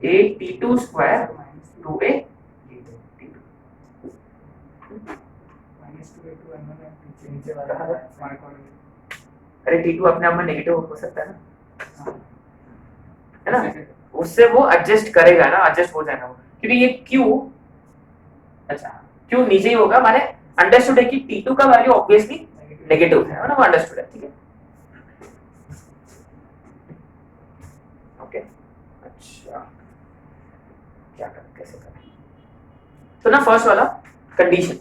A: at2 स्क्वायर 2a अरे t2 अपने आप में नेगेटिव हो सकता है ना, है ना, उससे वो एडजस्ट करेगा ना, एडजस्ट हो जाएगा वो, क्योंकि ये q, अच्छा q नीचे ही होगा, माने अंडरस्टूड है कि t2 का वैल्यू ऑब्वियसली नेगेटिव है ना, वो अंडरस्टूड है, ठीक है। ओके अच्छा क्या करें, कैसे करें, तो ना फर्स्ट वाला कंडीशन,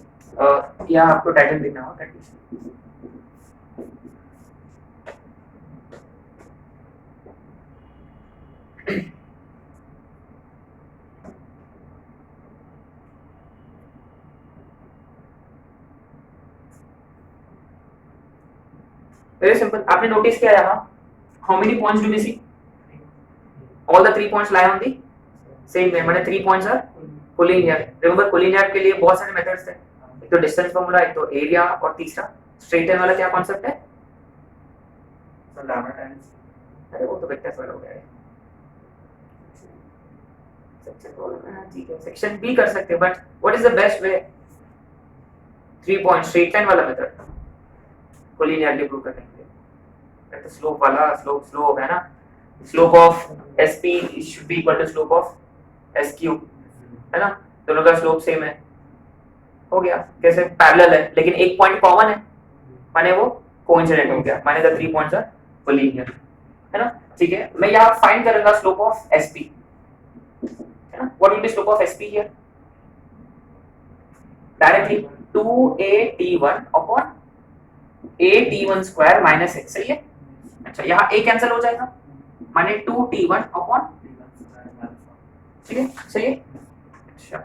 A: यहाँ आपको टाइटल देखना होगा कंडीशन। वेरी सिंपल, आपने नोटिस किया यहाँ how many points do we see, all the 3 points lie on the same way, माने 3 points are collinear. Remember collinear के लिए बहुत सारे मेथड्स हैं, एक तो डिस्टेंस फार्मूला, एक तो एरिया और तीसरा स्ट्रेट लाइन वाला क्या कॉन्सेप्ट है, लैम्डा टाइम्स, अरे वो तो वेक्टर्स वाला हो गया है, ठीक है सेक्शन भी कर सकते हैं, but what is the best way, 3 point straight line वाला मेथड कोलिनियरली प्रूव करने के लिए, तो स्लोप वाला, स्लोप है ना, slope of sp should be equal to slope of sq, है ना, दोनों का स्लोप सेम है, हो गया, कैसे पैरेलल है लेकिन एक पॉइंट कॉमन है, माने वो कोइंसिडेंट हो गया, माने द 3 पॉइंट्स आर कोलिनियर, है ना, ठीक है। मैं यहाँ फाइंड करूंगा स्लोप ऑफ sp, है ना, what will be slope of sp here, directly 2at1 upon at1 square minus x, सही है। अच्छा यहाँ a कैंसिल हो जाएगा, माने 2t1 अपॉन, ठीक है सही है। अच्छा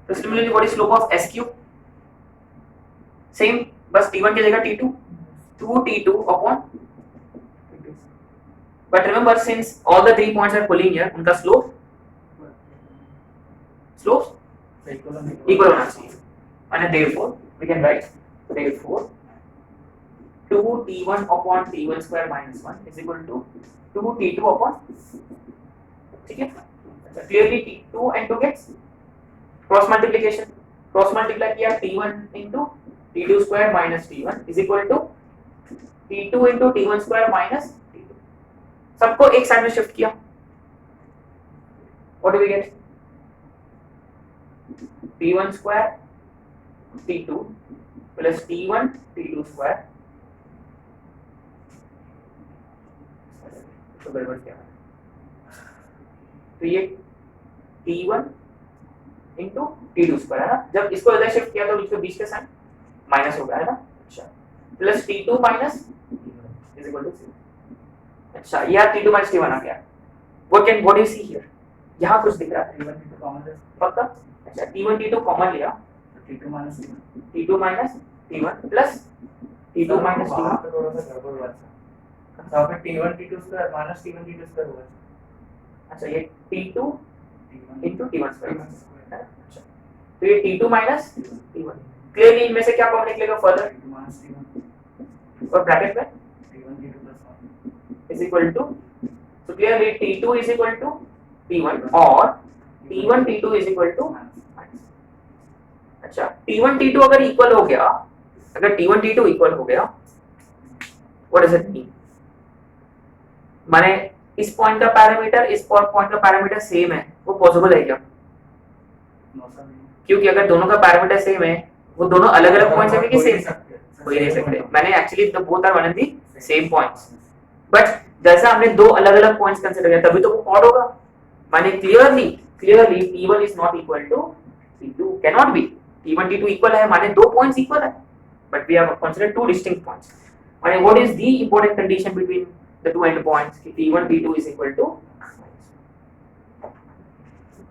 A: तो similarly what is slope of sq, same, बस t1 की जगह t2, 2t2 upon, but remember since all the 3 points are collinear, उनका स्लोप इक्वल होना चाहिए, माने therefore we can write therefore 2t1 upon t1 square minus 1 is equal to 2t2 upon, ठीक है। Clearly t2 and 2 gets cross multiplication, cross multiply किया t1 into t2 square minus t1 is equal to t2 into t1 square minus t2, सबको एक side में shift किया, what do we get, t1 square t2 plus t1 t2 square, तो गड़बड़ क्या है, तो ये t1 into t2 स्क्वायर है ना, जब इसको इधर शिफ्ट किया तो इसके बीच के साइन माइनस हो गया है ना, अच्छा plus t2 minus is equal to 0, अच्छा यह t2 माइनस t1 आ गया, व्हाट यू सी हियर, यहाँ कुछ दिख रहा है t1 t2 कॉमन है पक्का, अच्छा t1 t2 कॉमन लिया, t2 minus t1 plus t2 minus t1, थोड़ा सा गड़बड़ हुआ था, तो फिर t1 t2 square minus t1 t2 square होगा, अच्छा ये t2 into t1 स्क्वायर, अच्छा तो ये t2 माइनस t1, क्लियरली इनमें से क्या कॉमन निकलेगा फर्दर, और ब्रैकेट में t1 t2 + 1 is equal to, so clearly t2 is equal to t1 और t1 t2 is equal to, अच्छा t1 t2 अगर इक्वल हो गया, अगर t1 t2 इक्वल हो गया, व्हाट डज इट मीन, माने इस पॉइंट का पैरामीटर इस पॉइंट का पैरामीटर सेम है, वो पॉसिबल है क्या, क्योंकि अगर दोनों का पैरामीटर सेम है, वो दोनों अलग अलग पॉइंट्स है कि सेम, हो ही नहीं सकते, मैंने actually the both are one end the same points, but जैसा हमने दो अलग अलग पॉइंट्स कंसीडर किया तभी तो वो ऑड होगा, माने clearly t1 is not equal to t2, can not be, t1 t2 equal है माने दो पॉइंट्स इक्वल है, but we have considered two distinct points, माने what is the important condition between the two end points कि t1 t2 is equal to,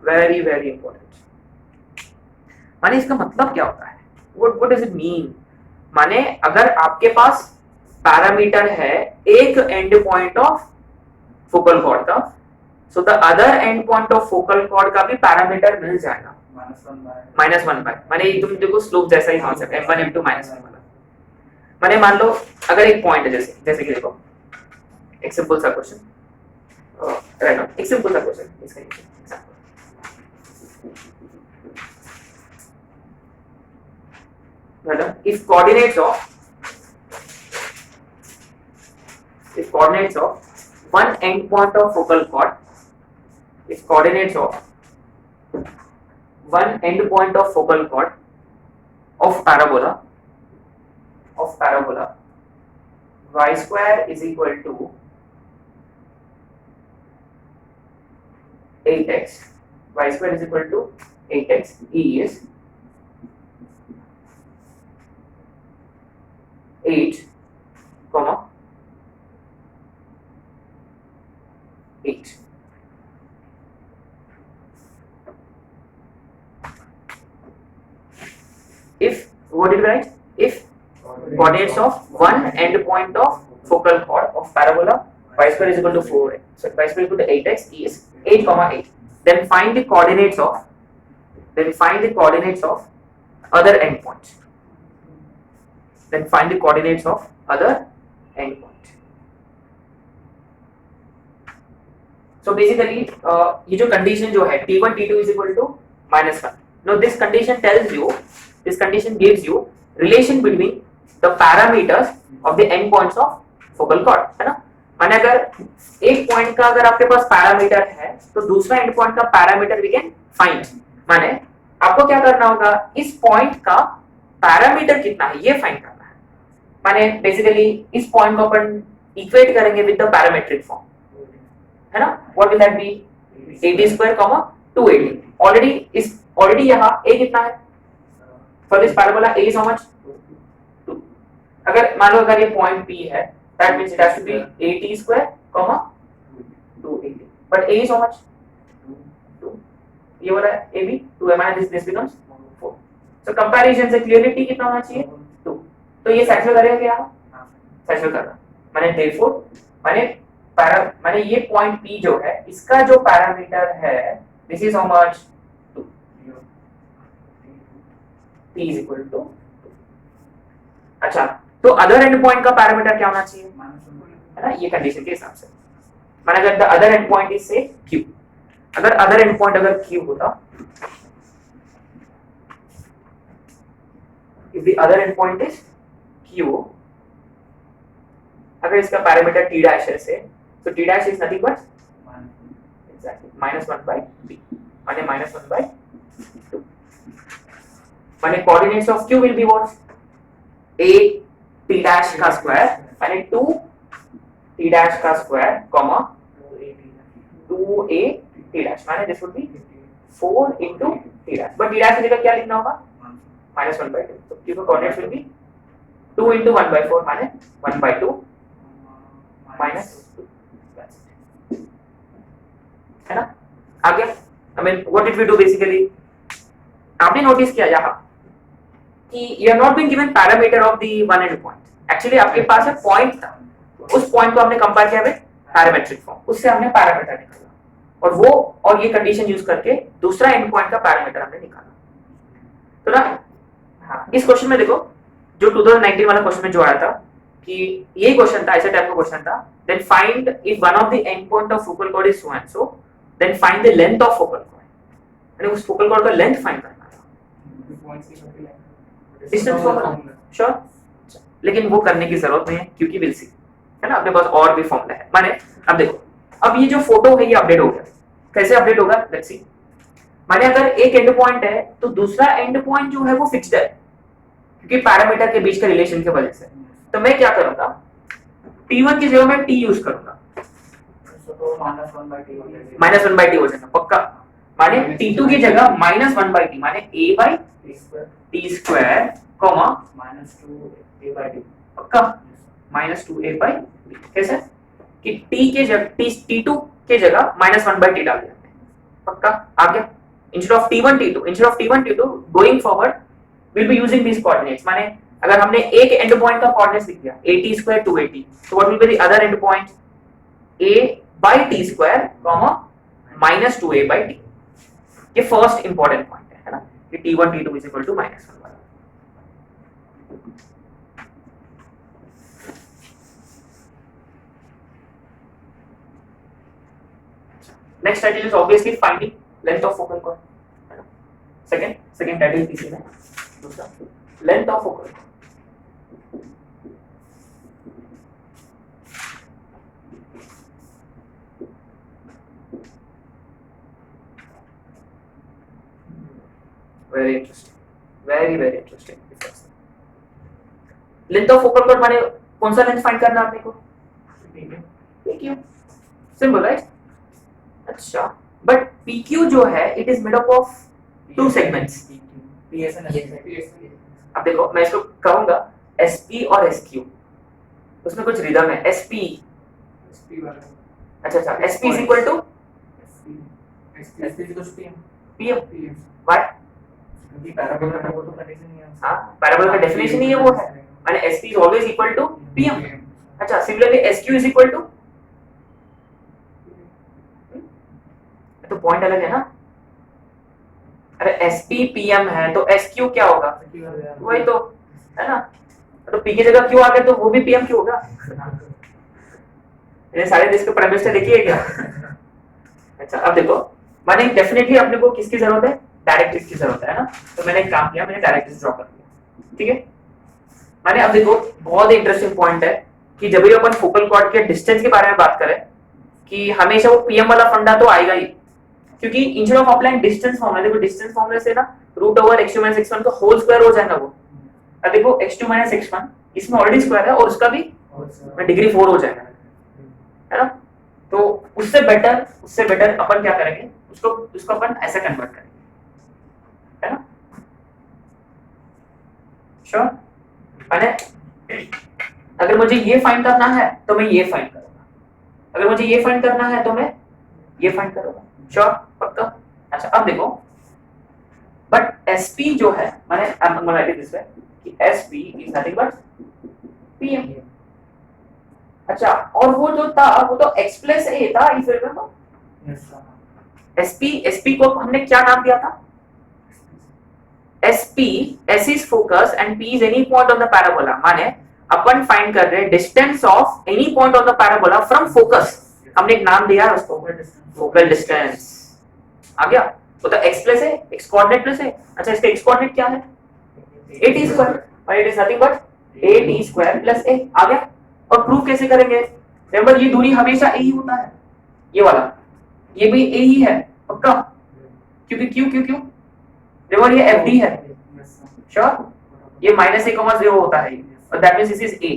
A: very very important, माने इसका मतलब क्या होता है, व्हाट डज इट मीन, माने अगर आपके पास पैरामीटर है एक end point of focal chord का, so the other end point of focal chord का भी पैरामीटर मिल जाएगा -1/, माने तुम देखो स्लोप जैसा ही कॉन्सेप्ट m1 m2 -1 वाला। माने मान लो अगर एक पॉइंट है, जैसे कि देखो एक सिंपल सा क्वेश्चन, राइट, एक सिंपल सा क्वेश्चन इसका एग्जांपल, मतलब if coordinates of one end point of focal chord, if coordinates of one end point of focal chord of parabola y square is equal to 8x, y square is equal to 8x is 8, 8. If, what did we write? If coordinates of one end point of focal chord of parabola y square is equal to 4x, so y square is equal to 8x is 8, 8. Then find the coordinates of other endpoints. Then find the coordinates of other endpoint. So basically, ये जो condition जो है T1 T2 is equal to -1. Now this condition gives you relation between the parameters of the endpoints of focal chord, है ना? माने अगर एक point का अगर आपके पास पैरामीटर है तो दूसरा एंड पॉइंट का पैरामीटर वी कैन फाइंड। माने आपको क्या करना होगा, इस पॉइंट का पैरामीटर कितना है ये फाइंड करना है। माने बेसिकली इस पॉइंट को अपन इक्वेट करेंगे विद द पैरामेट्रिक फॉर्म, है ना? What will that be 80² 280। Already यहाँ a कितना है for this parabola, a is how much 2। अगर मान लो अगर ये पॉइंट p है, that means it has to be 80² 280, but a is how much 2। ये वाला a भी 2 है, माने दिस बिकम्स 4। सो कंपैरिजन से क्लियरली t कितना होना चाहिए 2। तो ये सैचुरेट करेगा क्या, सैचुरेट कर रहा, माने देयरफॉर माने ये पॉइंट p जो है इसका जो पैरामीटर है this is how much 2, p is equal to 2। अच्छा, तो अदर एंड पॉइंट का पैरामीटर क्या होना चाहिए, है ना? ये कंडीशन के हिसाब से माने अगर the other end point is से q, अगर अदर एंड पॉइंट अगर q होता, if the other end point is q, अगर इसका पैरामीटर t dash है से, so t dash is nothing but exactly -1/b, माने -1/2। माने coordinates of q will be what, a t dash का square माने 2 t dash का square comma 2a t dash, माने this would be 4 into t dash, but t dash की जगह क्या लिखना होगा -1/2। तो q का कोऑर्डिनेट्स विल बी 2 into 1/4 माने 1/2 -2, है ना? आगे I mean what did we do basically, आपने नोटिस किया यहाँ कि you are not being given parameter of the one end point. Actually आपके पास एक पॉइंट था, उस पॉइंट को हमने कंपेयर किया विद पैरामेट्रिक फॉर्म, उससे हमने पैरामीटर निकाला और वो और ये कंडीशन यूज करके दूसरा एंड पॉइंट का पैरामीटर हमने निकाला। तो ना हाँ, इस क्वेश्चन में देखो जो 2019 वाला क्वेश्चन में जो आया था कि ये क्वेश्चन था, ऐसे टाइप का क्वेश्चन था, then find if one of the end point of focal chord is so and so, then find the length of focal chord. यानी उस फोकल कॉर्ड का लेंथ फाइंड करना था, डिस्टेंस फॉर्मूला श्योर, लेकिन वो करने की जरूरत नहीं है क्योंकि विल सी, है ना? अपने पास और भी फॉर्मूला है। माने अब देखो, अब ये जो फोटो है ये अपडेट हो गया, कैसे अपडेट होगा लेट्स सी। माने अगर एक एंड पॉइंट है तो दूसरा एंड पॉइंट जो है वो फिक्स्ड है क्योंकि पैरामीटर के बीच के रिलेशन की वजह से। तो मैं क्या करूंगा, t1 की जगह मैं t यूज करूंगा,
B: तो -1/t
A: हो जाएगा पक्का। माने t2 की जगह -1/t माने a/t² कॉमा
B: -2a/t
A: पक्का -2a/t। कैसे कि t के जगह t2 के जगह -1/t डाल दिया पक्का। आगे instead of t1 t2 going forward will be using this coordinates. माने अगर हमने एक एंड पॉइंट का कोऑर्डिनेट्स लिख दिया at square 280, so what will be the other end point? a by t square comma minus 2a by t. ये first important point है ना, कि t1 t2 is equal to -1. Next title is obviously finding length of focal chord. Second title इसी में दूसरा length of focal chord. Very interesting, very interesting. Length of focal chord माने कौन सा length find करना है आपने को? PQ. Simple, right? अच्छा, बट PQ जो है it is made up of two segments. अब देखो मैं इसको कहूँगा SP और SQ, उसमें कुछ रिदम है. SP अच्छा SP is equal to PM. Why? हाँ, पैराबोला का डेफिनेशन ही है वो है, माने SP is always equal to PM. अच्छा, similarly SQ is equal to, तो पॉइंट अलग है ना. अरे SP PM है तो SQ क्या होगा? वही तो है ना. तो P की जगह Q आ गया तो वो भी PM क्यों होगा? ये सारे देश के प्राइम मिनिस्टर देखिए क्या. अच्छा, अब देखो माने डेफिनेटली अपने को किसकी जरूरत है? डायरेक्ट्रिक्स की जरूरत है ना. तो मैंने एक काम किया, मैंने डायरेक्ट्रिक्स ड्रॉ कर दिया. ठीक है, माने अब देखो बहुत इंटरेस्टिंग पॉइंट है कि जब भी अपन फोकल कॉर्ड के डिस्टेंस के बारे में बात करें कि हमेशा वो PM वाला फंडा तो आएगा ही, क्योंकि instead of applying distance formula, देखो डिस्टेंस फॉर्मूला से ना √x2 - x1 का होल स्क्वायर हो जाएगा वो. अब देखो x2 - x1 इसमें ऑलरेडी स्क्वायर है और उसका भी डिग्री 4 हो जाएगा, है ना. तो उससे बेटर अपन क्या करेंगे, उसको अपन ऐसा कन्वर्ट करेंगे, है ना. श्योर. अगर मुझे ये फाइंड करना है तो मैं ये फाइंड करूंगा, अगर मुझे ये फाइंड करना है तो मैं ये फाइंड करूंगा. श्योर, पक्का. अच्छा, अब देखो बट SP जो है, माने I'm going to write it this way कि SP is nothing but PM. अच्छा, और वो जो था वो तो x plus a था, इफ यू रिमेंबर. SP को हमने क्या नाम दिया था? SP, S is focus and P is any point on the parabola. माने अपन फाइंड कर रहे हैं distance of any point on the parabola from focus. हमने एक नाम दिया है उसको, फोकल डिस्टेंस. आ गया. वो तो x प्लस है, x कोऑर्डिनेट प्लस है. अच्छा, इसका x कोऑर्डिनेट क्या है? at स्क्वायर, और it is nothing but at square plus a. आ गया. और प्रूव कैसे करेंगे? रिमेंबर ये दूरी हमेशा a ही होता है, ये वाला, ये भी a ही है पक्का, क्योंकि क्यों रिमेंबर ये FD है. श्योर. ये -a,0 होता है और that means this is a,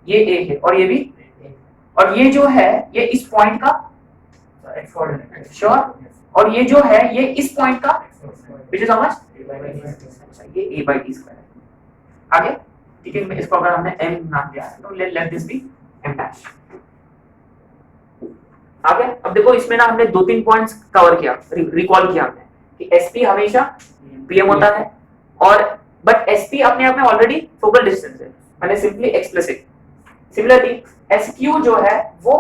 A: ये a है और ये भी, और ये जो है ये इस पॉइंट का x कोऑर्डिनेट. श्योर. और ये जो है ये इस पॉइंट का व्हिच इज हाउ मच? ये a by t स्क्वायर. आगे ठीक है, इसको अगर हमने m नाम दिया है तो let this be m dash. आगे अब देखो इसमें ना हमने 2-3 पॉइंट्स कवर किया, रिकॉल किया हमने कि SP हमेशा PM होता है, और बट SP अपने आप में ऑलरेडी फोकल डिस्टेंस है, माने simply x plus a. Similarly SQ जो है वो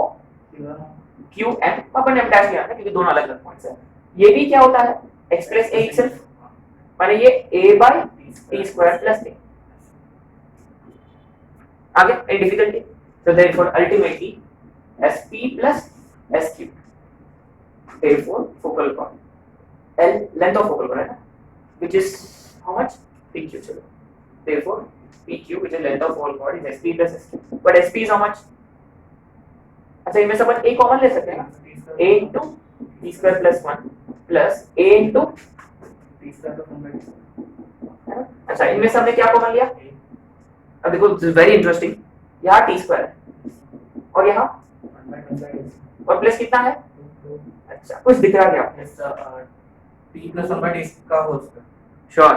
A: QM अपन m डैश लिया है क्योंकि दोनों अलग-अलग पॉइंट्स हैं. ये भी क्या होता है? x प्लस a itself, माने ये a by t square plus a. आगे any difficulty? So therefore ultimately SP plus SQ, therefore focal chord L, length of focal chord है ना, which is how much? PQ. चलो, therefore PQ which is length of focal chord is SP plus SQ. But SP is how much? अच्छा, इनमें से अपन a common ले सकते हैं ना, a into t square plus 1 plus a into t square plus 1. अच्छा, इनमें से हमने क्या कॉमन लिया? अब देखो वेरी इंटरेस्टिंग, यहाँ t स्क्वायर है और यहाँ और प्लस कितना है? अच्छा, कुछ दिख रहा क्या?
B: t plus 1 by t का whole square.
A: Sure.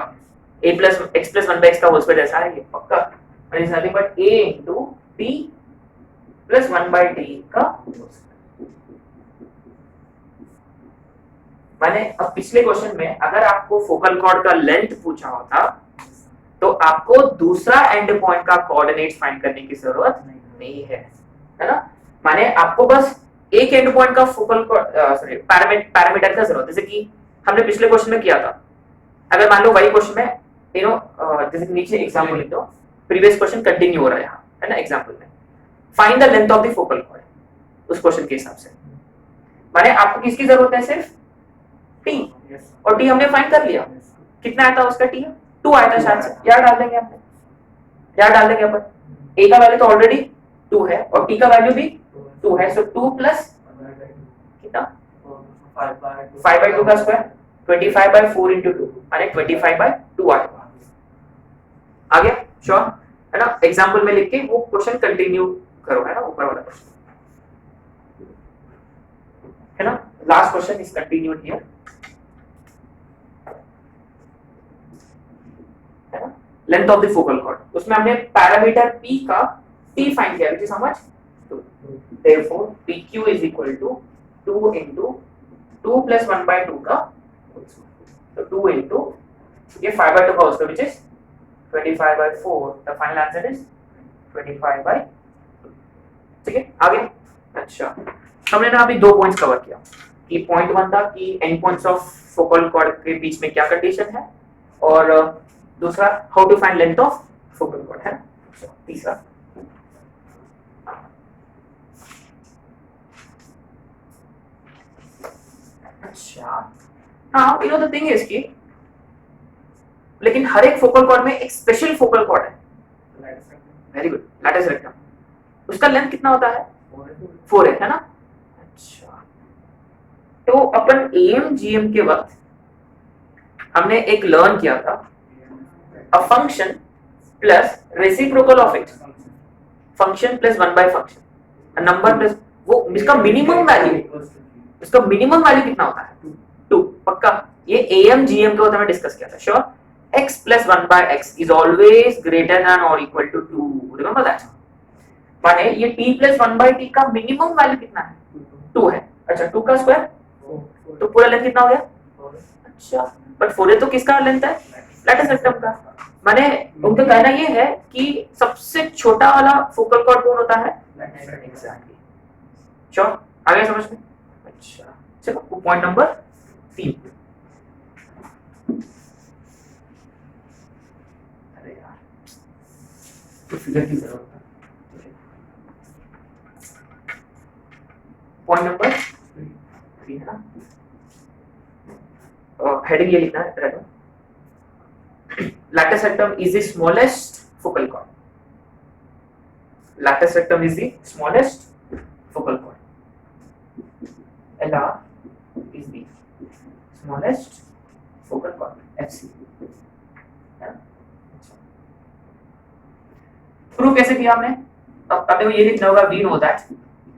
A: a plus x plus 1 by x का होल स्क्वायर ऐसा है ये पक्का, और is nothing but a into t plus 1 by t का होल स्क्वायर. मैंने अब पिछले क्वेश्चन में अगर आपको फोकल कॉर्ड का लेंथ पूछा होता तो आपको दूसरा एंड पॉइंट का कोऑर्डिनेट्स फाइंड करने की जरूरत नहीं है ना। माने आपको बस एक एंड पॉइंट का फोकल सॉरी पैरामीटर का जरूरत, जैसे कि हमने पिछले क्वेश्चन में किया था। अगर मान लो वही क्वेश्चन में जैसे नीचे एग्जांपल लिख दो, प्रीवियस क्वेश्चन कंटिन्यू हो रहा है यहाँ, है ना। एग्जांपल में find the length of the focal cord, उस क्वेश्चन के हिसाब से माने आपको किसकी जरूरत है, सिर्फ टी, और टी हमने फाइंड कर लिया। कितना आया था उसका टी, 2 आया था शायद से, याद डाल देंगे आपने, याद डाल देंगे अपन। ए का वैल्यू तो ऑलरेडी 2 है और टी का वैल्यू भी 2 है, सो 2 प्लस कितना 5/2 का स्क्वायर 25/4 into 2 माने 25/2 आ गया। श्योर है ना। एग्जांपल में लिख के वो क्वेश्चन कंटिन्यू करो, है ना, ऊपर वाला क्वेश्चन, है ना। Last question is continued here, है ना। Length of the focal cord, उसमें हमने पैरामीटर p का t फाइंड किया, which is how much 2, therefore pq is equal to 2 into 2 plus 1/2 का, so 2 into ये 5/2 का उसका, which is 25/4, the final answer is 25/2। ठीक है, आगे। अच्छा, हमने ना अभी 2 पॉइंट्स कवर किया कि पॉइंट 1 था कि end points of focal chord के बीच में क्या कंडीशन है, और दूसरा how to find length of focal chord, है ना। तीसरा अच्छा, हाँ, you know the thing is कि लेकिन हर एक फोकल कॉर्ड में एक स्पेशल फोकल कॉर्ड है। वेरी गुड, लैटिस रेक्टम, उसका लेंथ कितना होता है, 4 है ना। अच्छा, तो अपन एएम जीएम के वक्त हमने एक लर्न किया था, a function plus reciprocal of it, function plus 1 by function, number plus वो इसका मिनिमम वैल्यू, इसका मिनिमम वैल्यू कितना होता है, 2। पक्का, ये एएम जीएम के वक्त हमने डिस्कस किया था। Sure, x plus 1 by x is always greater than or equal to 2, remember that। माने ये t plus 1 by t का मिनिमम वैल्यू कितना है, 2 है। अच्छा, 2 का स्क्वायर, तो पूरा लेंथ कितना हो गया, अच्छा, बट 4 तो किसका लेंथ है, लैटिस रेक्टम का। माने उनका कहना ये है कि सबसे छोटा वाला फोकल कॉर्ड कौन होता है, एग्जैक्टली। श्योर, आ गया समझ में। अच्छा, चलो पॉइंट नंबर 3। अरे यार, तो फिगर की जरूरत है। पॉइंट नंबर 3 है, हेडिंग ये लिखना है, lattice rectum is the smallest focal cord, lattice rectum is the smallest focal cord, LR is the smallest focal cord, FC। Prove कैसे किया हमने, अब देखो ये लिखना होगा, we know that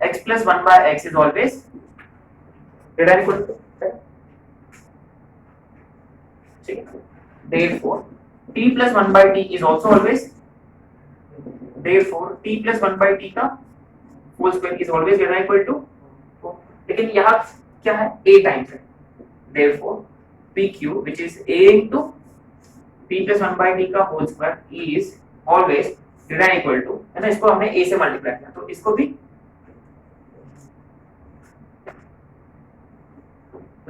A: x plus 1 by x is always greater than equal to, ठीक है। Therefore t plus 1 by t is also always, therefore t plus 1 by t का whole square is always greater than equal to, लेकिन यहाँ क्या है, a times है, therefore pq which is a into p plus 1 by t का whole square is always greater than equal to, है ना। इसको हमने a से मल्टीप्लाई किया, तो इसको भी,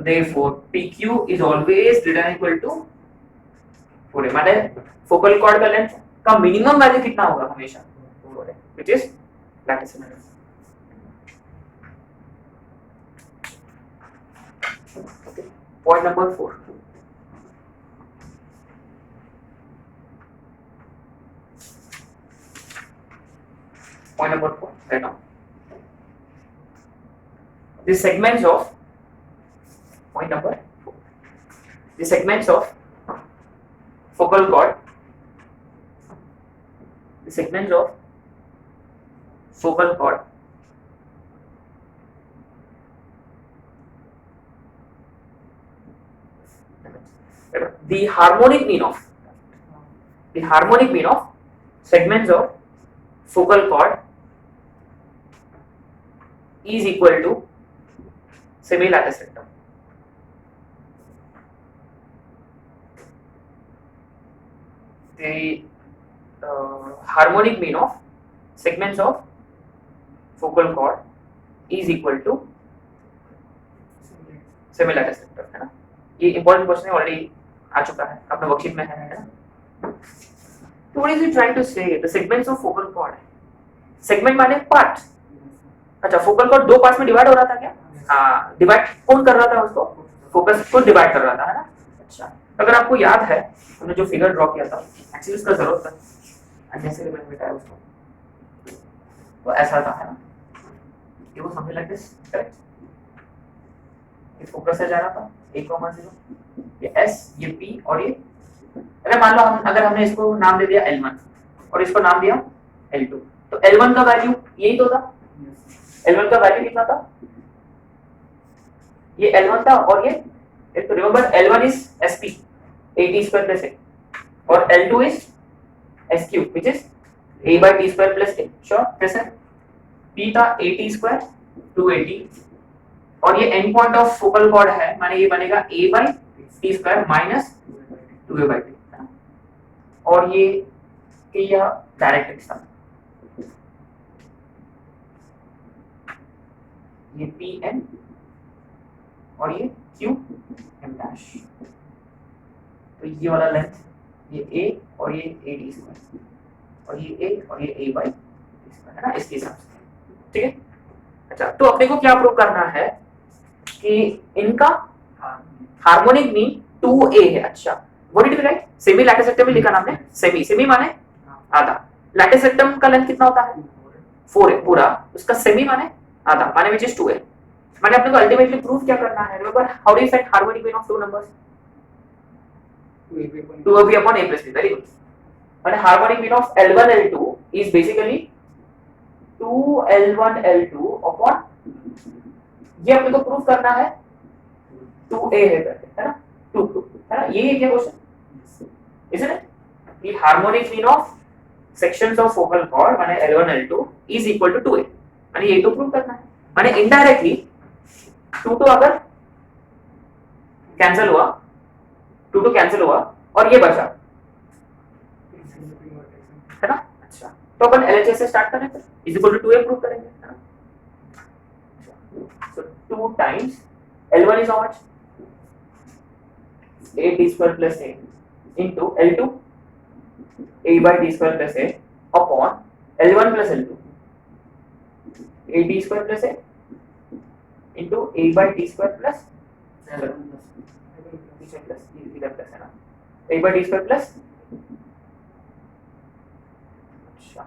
A: therefore pq is always greater than equal to 4a, माने फोकल कॉर्ड का लेंथ का मिनिमम वैल्यू कितना होगा, हमेशा 4a, which is lattice rectum. Point number 4, point number 4 right now, the segments of, point number 4, the segments of focal cord, the segments of focal cord the harmonic mean of segments of focal cord is equal to semi-lattice rectum। Harmonic mean of segments of focal chord is equal to semi latus sector, है ना। ये important question है, already आ चुका है अपने worksheet में, है ना। तो what is it trying to say, the segments of focal chord, segment माने पार्ट। अच्छा, फोकल कॉर्ड दो पार्ट्स में डिवाइड हो रहा था क्या? हाँ, डिवाइड कौन कर रहा था उसको? फोकस को डिवाइड कर रहा था, है ना। अच्छा, अगर आपको याद है हमने जो फिगर ड्रॉ किया था, एक्चुअली उसका जरूरत था, अननेसेसरी मैंने मिटाया उसको, तो ऐसा था, है ना। ये वो समथिंग लाइक दिस, करेक्ट। ये फोकस से जा रहा था 1,0, ये S, ये P और ये, अगर मान लो अगर हमने इसको नाम दे दिया L1 और इसको नाम दिया L2, तो L1 का वैल्यू यही तो था। L1 का वैल्यू कितना था? ये L1 था और ये तो remember L1 is SP 80 square plus A और L2 is SQ which is A by T square plus A। Sure, कैसे? P था 80 स्क्वायर 280 और ये and point of focal chord है, माने ये बनेगा A by T square minus 2A by T, और ये डायरेक्ट एक्सटेंशन, ये Pn और ये Qm डैश, तो ये वाला लेंथ ये A और ये AD स्क्वायर और ये A और ये A by T स्क्वायर, है ना, इसके हिसाब से, ठीक है। अच्छा, तो अपने को क्या प्रूव करना है कि इनका हार्मोनिक मीन 2A है। अच्छा, what did we write? Semi latus rectum में लिखा ना हमने, सेमी माने आधा, लैटिस सेक्टम का लेंथ कितना होता है? 4 है पूरा, उसका सेमी माने आधा, माने व्हिच इज 2 है। माने अपने को अल्टीमेटली प्रूफ क्या करना है? Remember how do you find harmonic mean of two numbers? 2ab upon a plus b, very good. माने harmonic mean of L1 L2 is basically 2L1 L2 upon, ये अपने को प्रूफ करना है 2A है करके, है ना, 2 है ना, ये क्या question, isn't it? The harmonic mean of sections of focal chord माने L1 L2 is equal to 2A, माने ये तो प्रूव करना है। माने इनडायरेक्टली 2 तो अगर कैंसिल हुआ, 2 तो कैंसिल हुआ और ये बचा, है ना। अच्छा, तो अपन LHS से स्टार्ट करें, is equal to 2A prove करेंगे, है ना। So 2 times L1 is how much? 8t square plus A into L2 A by t square plus A upon L1 plus L2 8t square plus A into A by t square plus इधर plus है ना, A by t square plus, अच्छा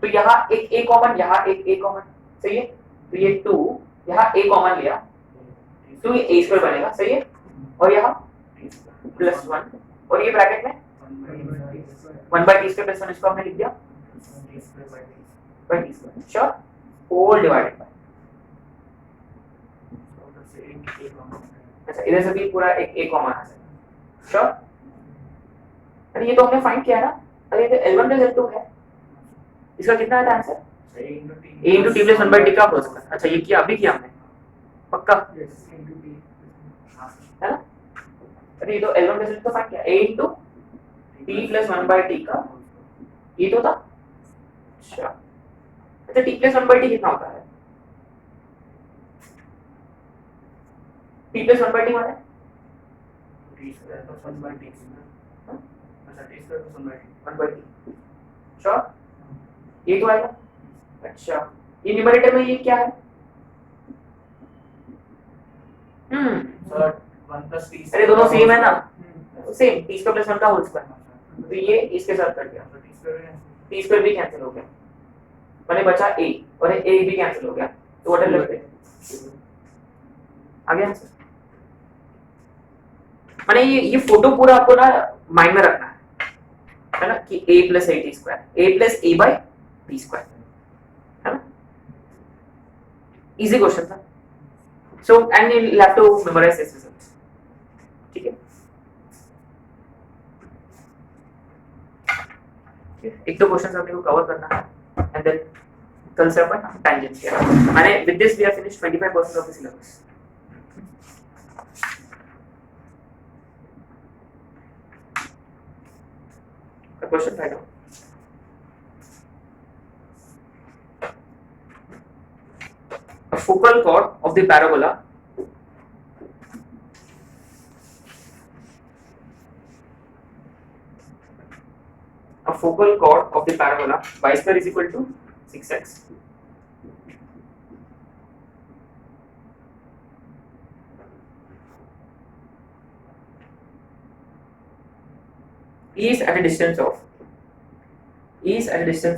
A: तो यहाँ एक A common, यहाँ एक A common, सही है। तो ये 2 यहाँ A कॉमन लिया तो ये A स्क्वायर बनेगा, सही है, और यहाँ +1 और ये ब्रैकेट में 1 by t स्क्वायर प्लस 1, इसको हमने लिख दिया by t square, sure, whole divided by, अच्छा इधर से भी पूरा एक A कॉमन आ जाएगा, श्योर। अरे ये तो हमने फाइंड किया ना, अरे ये L1 प्लस L2 है, इसका कितना आता है answer? A into t plus 1 by t का हो सकता है। अच्छा, ये किया, अभी किया हमने, पक्का, है ना। अरे ये तो L1 प्लस L2 का फाइंड किया, A into t plus 1 by t का, ये तो था। अच्छा, अच्छा t plus 1 by t कितना होता है? t plus 1 by t माने t square plus 1 by t, अच्छा t square plus 1 by t, sure, ये तो आएगा। अच्छा, ये न्यूमरेटर में ये क्या है? सर 1 plus t, अरे दोनों सेम है ना, सेम, t स्क्वायर प्लस 1 का होल स्क्वायर, तो ये इसके साथ कट गया, t स्क्वायर भी कैंसिल हो गया, माने बचा a और a भी कैंसिल हो गया, तो व्हाट इज लेफ्ट? आ गया आंसर। माने ये फोटो पूरा आपको ना माइंड में रखना है ना, कि a plus a t square, a plus a by t square, है ना, इजी क्वेश्चन था। So and you will have to memorise this results, ठीक है। एक तो क्वेश्चन हमने को कवर करना है एंड देन कल से अपन टैंजेंट्स किया, माने with this we are finished 25% of the syllabus. The question right now. A focal chord of the parabola y square is equal to 6x. Is at a distance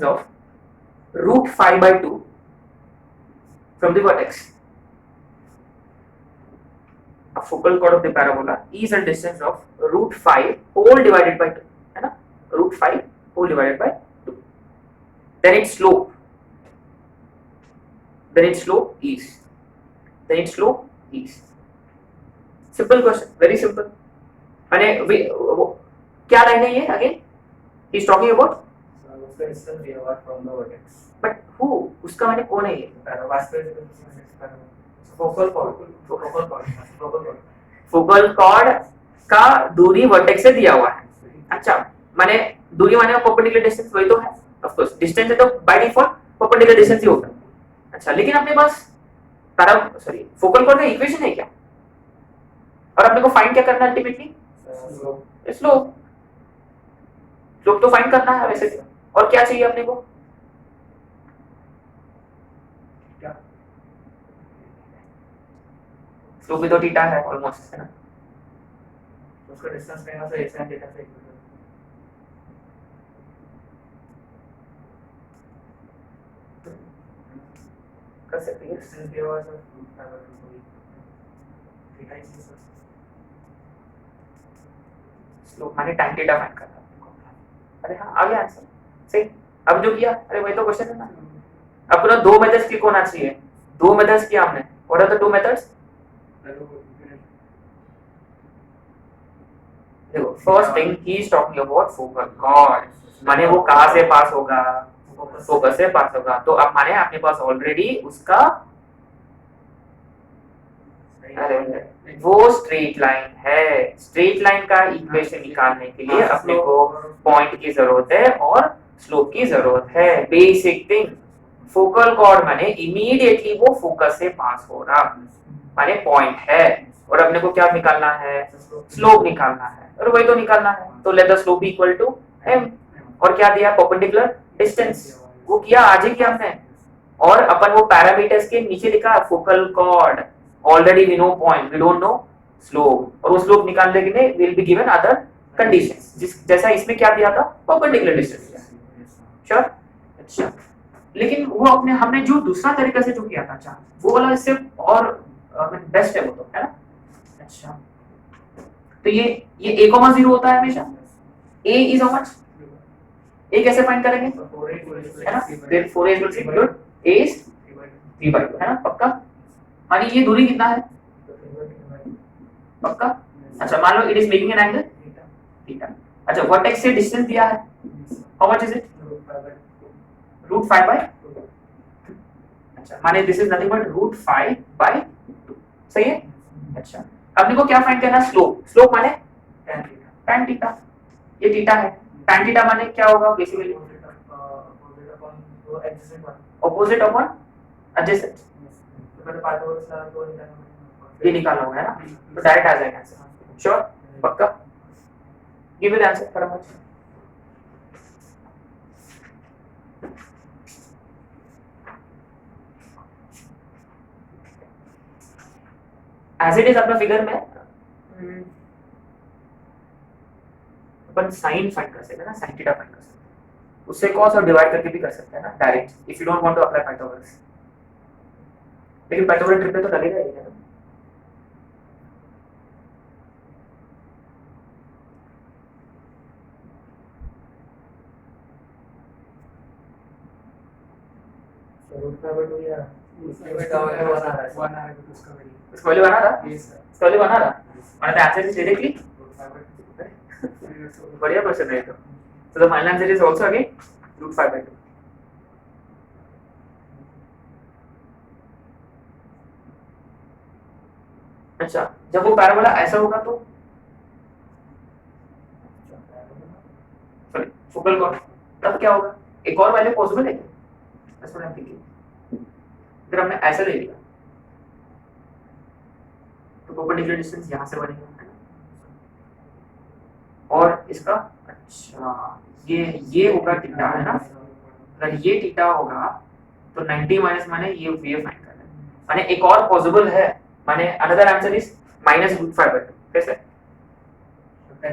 A: of root 5 by 2 from the vertex. A focal chord of the parabola is at a distance of root 5 whole divided by 2, है ना? Root 5 whole divided by 2. Then its slope is. Simple question, very simple. माने क्या line है ये again? He is talking about.
B: उसका distance दिया हुआ from the vertex.
A: But who? उसका माने कौन है ये? फोकल कॉर्ड का दूरी वर्टेक्स से दिया हुआ है. अच्छा, माने दूरी माने परपेंडिकुलर डिस्टेंस वही तो है. ऑफ कोर्स डिस्टेंस है तो बाय डिफॉल्ट परपेंडिकुलर डिस्टेंस ही होगा. अच्छा, लेकिन अपने पास फोकल कॉर्ड का इक्वेशन है क्या? और अपने को फाइंड क्या करना है अल्टीमेटली? स्लोप तो फाइंड करना है वैसे. और क्या चाहिए अपने को? स्लोप भी तो थीटा है ऑलमोस्ट, है ना?
B: उसका डिस्टेंस कहीं से x sin थीटा से
A: कर सकते हैं.
B: डिस्टेंस दिया हुआ है सर थीटा इज
A: स्लोप माने tan थीटा फाइंड करना है. अरे हाँ, आ गया आंसर. सही. अब जो किया, अरे वही तो क्वेश्चन है ना. अब ना दो मेथड्स क्लिक होना चाहिए. दो मेथड्स किया हमने. What are the two methods? देखो, first thing he is talking about focal chord. माने वो कहां से पास होगा? फोकस से पास होगा. तो अब माने अपने पास ऑलरेडी उसका वो स्ट्रेट लाइन है. स्ट्रेट लाइन का इक्वेशन निकालने के लिए अपने को पॉइंट की जरूरत है और स्लोप की जरूरत है. Basic thing. फोकल कॉर्ड माने इमीडिएटली वो फोकस से पास हो रहा, माने पॉइंट है. और अपने को क्या निकालना है? स्लोप निकालना है. और वही तो निकालना है. तो let the slope equal to m. और क्या दिया? Perpendicular distance. वो किया, आज ही किया हमने. और अपन वो पैरामीटर्स के नीचे लिखा focal chord. Already we know point, we don't know slope. और वो स्लोप निकालने के लिए will be given other conditions. जैसा इसमें क्या दिया था? Perpendicular distance. श्योर. अच्छा, लेकिन वो अपने हमने जो दूसरा तरीका से जो किया था, अच्छा वो वाला इससे और बेस्ट है वो तो, है ना? अच्छा, तो ये a, 0 होता है हमेशा. a is how much? a कैसे फाइंड करेंगे, है ना? फिर 4a equal to a is 3/2, है ना? पक्का. मानी ये दूरी कितना है? पक्का. अच्छा, मान लो it is making an angle theta. अच्छा, वर्टेक्स से डिस्टेंस दिया है. How much is it? Root 5 by 2. अच्छा, माने this is nothing but root 5 by 2. सही है. अच्छा, अपने को क्या फाइंड करना? स्लोप. स्लोप माने tan थीटा. ये थीटा है. tan थीटा माने क्या होगा बेसिकली? Opposite upon adjacent. ये निकालना होगा, है ना? तो डायरेक्ट आ जाएगा आंसर. श्योर. पक्का. गिव इट आंसर फटाफट. एज इट इज अपना फिगर में अपन साइन फाइंड कर सकते हैं ना, साइन थीटा फाइंड कर सकते हैं. उससे cos और डिवाइड करके भी कर सकते हैं ना direct, if you don't want to apply Pythagoras. लेकिन पाइथागोरस ट्रिक पे तो लगेगा ही, है ना? उसको वाले बना रहा. उसको वाले बना रहा. मैंने तो आंसर डायरेक्टली. बढ़िया क्वेश्चन है तो. So the final answer is also again root 5 by 2. अच्छा, जब वो पैराबोला ऐसा होगा तो सॉरी फोकल कॉर्ड, तब क्या होगा, एक और वैल्यू पॉसिबल है क्या, that's what I'm thinking। अगर हमने ऐसा ले लिया तो परपेंडिकुलर डिस्टेंस यहाँ से बनेगा, है ना, और इसका अच्छा ये होगा थीटा, है ना, अगर ये थीटा होगा तो 90 माइनस माने ये फाइंड करना है, माने एक और पॉसिबल है, माने अनदर आंसर इज -√5/2। कैसे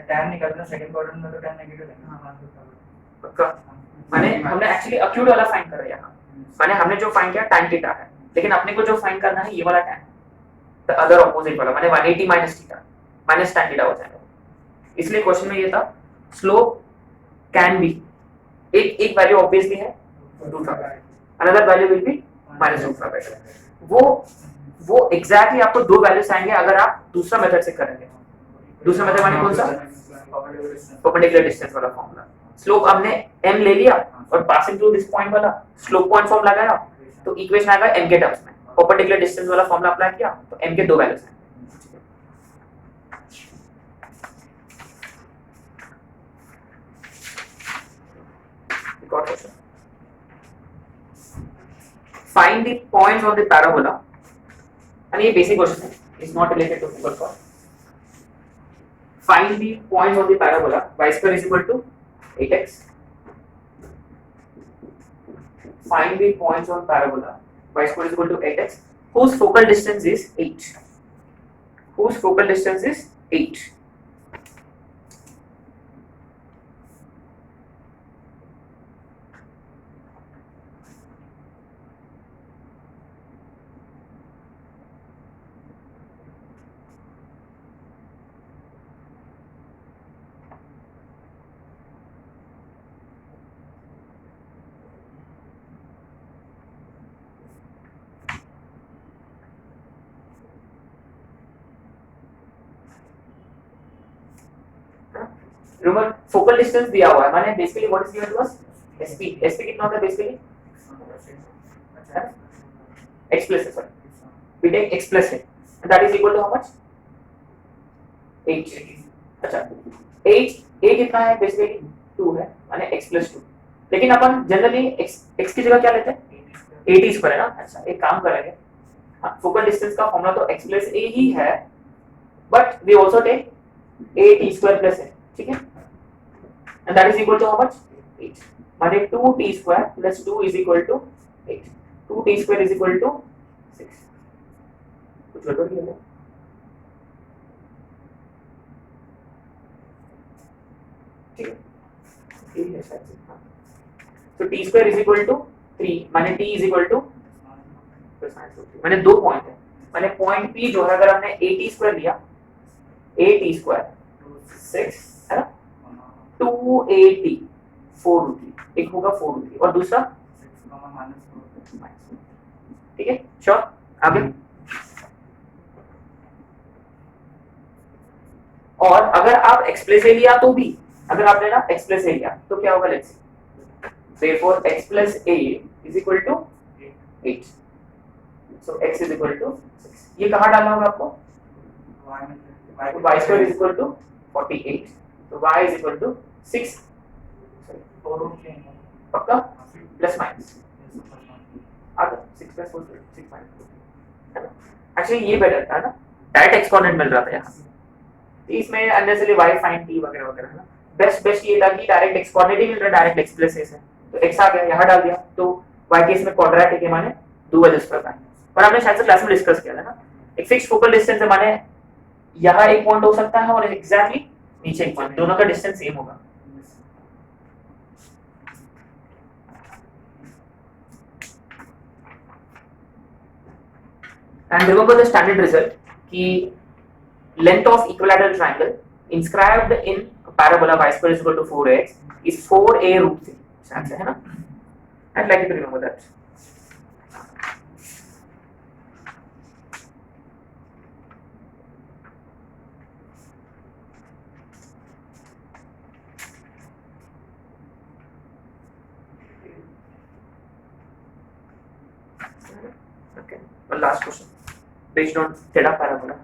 B: tan निकालना सेकंड क्वाड्रेंट में तो tan नेगेटिव है। हां
A: पक्का, माने हमने एक्चुअली अक्यूट वाला फाइंड करा यहाँ, माने हमने जो फाइंड किया tan थीटा है, लेकिन अपने को जो फाइंड करना है ये वाला tan, द अदर ऑपोजिट वाला, माने 180 minus theta minus tan theta हो जाएगा। इसलिए क्वेश्चन में ये था स्लोप कैन बी, एक वैल्यू ऑब्वियसली है √5, अनदर वैल्यू विल बी -√5/2। वो एग्जैक्टली आपको दो वैल्यूज आएंगे अगर आप दूसरा मेथड से करेंगे। दूसरा मेथड माने कौन सा, परपेंडिकुलर डिस्टेंस वाला फॉर्मूला। स्लोप हमने m ले लिया और पासिंग थ्रू दिस पॉइंट वाला स्लोप पॉइंट फॉर्म लगाया, तो इक्वेशन आएगा m के टर्म्स में, परपेंडिकुलर डिस्टेंस वाला फॉर्मूला अप्लाई किया तो m के दो वैल्यूज हैं। Find the points on the parabola, and ये basic question है, it's not related to focal chord। Find the points on the parabola, y square is equal to 8x। Find the points on parabola, y square is equal to 8x, whose focal distance is 8, whose focal distance is 8। Remember focal distance दिया हुआ है, माने basically what is given to us, sp कितना होता है basically, x plus है, sorry we take x plus है, and that is equal to how much, 8। अच्छा 8 कितना है बेसिकली 2 है, माने x plus 2, लेकिन अपन जनरली x की जगह क्या लेते हैं, at स्क्वायर है ना। अच्छा एक काम करेंगे, फोकल डिस्टेंस का फॉर्मूला तो x plus a ही है, but we also take at square plus है, ठीक है, and that is equal to how much, 8, माने 2t square plus 2 is equal to 8, 2t square is equal to 6। कुछ गड़बड़ नहीं है, ठीक है शायद से, हाँ। तो t square is equal to 3, माने t is equal to माने दो पॉइंट है, माने पॉइंट p जो है अगर हमने at स्क्वायर लिया, at स्क्वायर 6 है ना, 2at 4√3, एक होगा 4√3 और दूसरा 6 ठीक है, श्योर आगे। और अगर आप एक्सप्लेस ए लिया तो भी, अगर आपने ना एक्सप्लेस ए लिया तो क्या होगा, let's see therefore x plus a is equal to 8, so x is equal to 6। ये कहाँ डालना होगा आपको, y square is equal to 48, तो y is equal to 6 पक्का, प्लस माइनस आगे 6 प्लस 4 6 माइनस, एक्चुअली ये बेटर था ना, डायरेक्ट एक्सपोनेंट मिल रहा था यहाँ, इसमें अननेसेसरी y sin t वगैरह वगैरह है ना, बेस्ट ये था कि डायरेक्ट एक्सपोनेंट ही मिल रहा है, डायरेक्ट x प्लस a से, तो x आ गया यहाँ डाल दिया, तो y के इसमें क्वाड्रेटिक है, माने 2 वैल्यूज पर पाएंगे। और हमने शायद से क्लास में डिस्कस किया था ना, एक फिक्स्ड फोकल डिस्टेंस है, माने यहाँ एक पॉइंट हो सकता है और एग्जैक्टली नीचे एक पॉइंट, दोनों का डिस्टेंस सेम होगा। And remember the standard result कि length of equilateral triangle inscribed in parabola y square is equal to 4x is 4a√3, answer है ना, I'd like you to remember that। Okay, one last question based on theta parabola।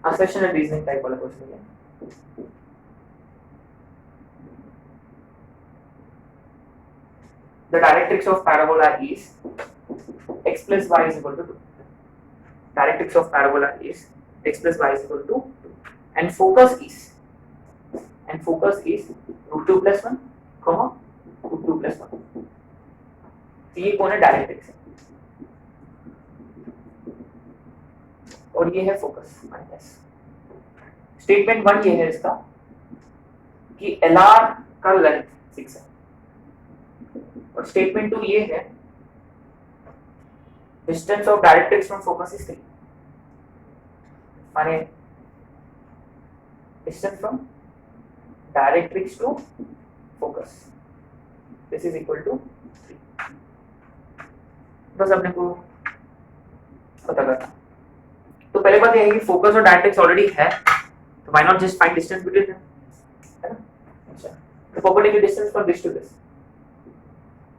A: assertion and reasoning type वाला question है. The directrix of parabola is x plus y is equal to 2. Directrix of parabola is x plus y is equal to 2. And focus is root 2 plus 1, comma root 2 plus 1. तो ये कौन है? Directrix है. और ये है focus minus. Statement 1 ये है इसका कि LR का लेंथ 6 है. और स्टेटमेंट 2 ये है distance of directrix from focus is 3. माने distance from directrix to focus this is equal to 3. बस अपने को पता करना. तो पहले बात ये है कि फोकस और डायरेक्ट्रिक्स ऑलरेडी है, तो why not just find distance between them, है ना? अच्छा, तो perpendicular distance for this to this,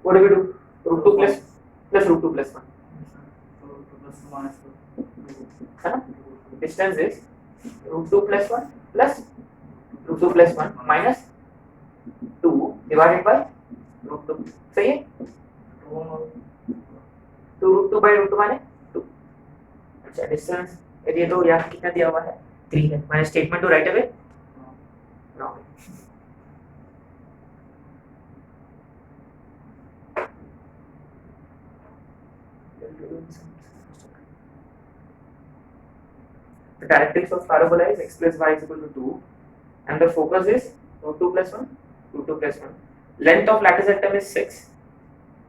A: what do we do? Root 2 plus root 2 plus 1, है ना? Distance is root 2 plus 1 plus root 2 plus 1 minus 2 divided by root 2. सही है? तो root 2 bye root 2 माने 2. अच्छा, डिस्टेंस ये तो यहाँ कितना दिया हुआ है? 3 है. मैंने statement two right away wrong. The directrix of parabola is x plus y is equal to 2 and the focus is root 2 plus 1, root 2 plus 1. Length of lattice rectum is 6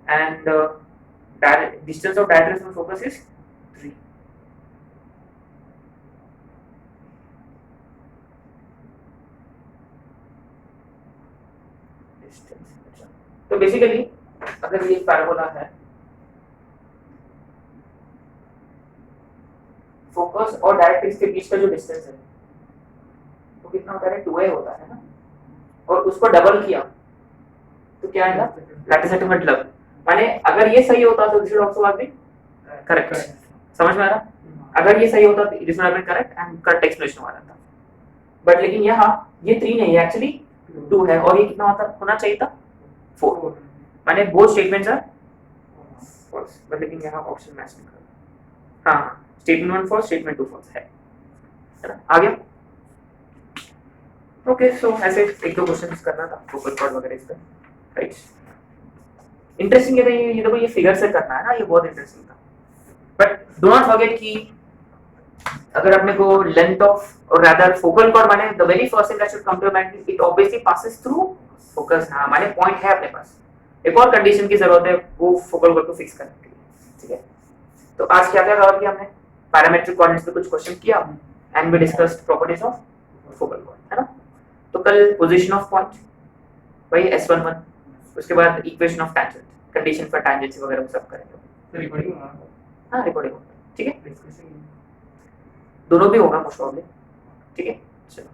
A: and distance of directrix from focus is 3. तो basically अगर ये parabola है, focus और directrix के बीच का जो distance है वो कितना होता है? 2a होता है ना. और उसको डबल किया तो क्या आएगा? लैटिस रेक्टम मतलब माने अगर ये सही होता तो this would also have been correct. समझ में आ रहा? अगर ये सही होता तो this would have been correct and correct explanation हो रहा था. बट लेकिन यहाँ ये 3 नहीं है, एक्चुअली 2 है. और ये कितना होना चाहिए था? 4. माने both statements are false. But लेकिन यहाँ ऑप्शन मैच नहीं कर रहा. हाँ, स्टेटमेंट 1 फॉल्स, स्टेटमेंट 2 फॉल्स है ना? आ गया? ओके, सो ऐसे एक दो क्वेश्चंस करना था फोकल कॉर्ड वगैरह इस पे, राइट? इंटरेस्टिंग ये देखो ये फिगर से करना है ना, ये बहुत इंटरेस्टिंग था. बट डू नॉट फॉरगेट कि अगर अपने को लेंथ ऑफ और रादर फोकल कॉर्ड माने the very first thing that should come to mind, it obviously passes through focus. हाँ, माने पॉइंट है अपने पास. एक और कंडीशन की जरूरत है वो फोकल कॉर्ड को फिक्स करने के लिए. ठीक है, तो आज क्या क्या कवर किया हमने? पैरामेट्रिक कोऑर्डिनेट्स पे कुछ क्वेश्चन किया and we discussed properties of focal chord, है ना? तो कल पोजीशन ऑफ पॉइंट वही S11, उसके बाद equation of tangent, condition for tangents वगैरह वो सब करेंगे.
B: रिकॉर्डिंग
A: हाँ, रिकॉर्डिंग. ठीक है, दोनों भी होगा मोस्ट प्रॉब्ली. ठीक है, चलो.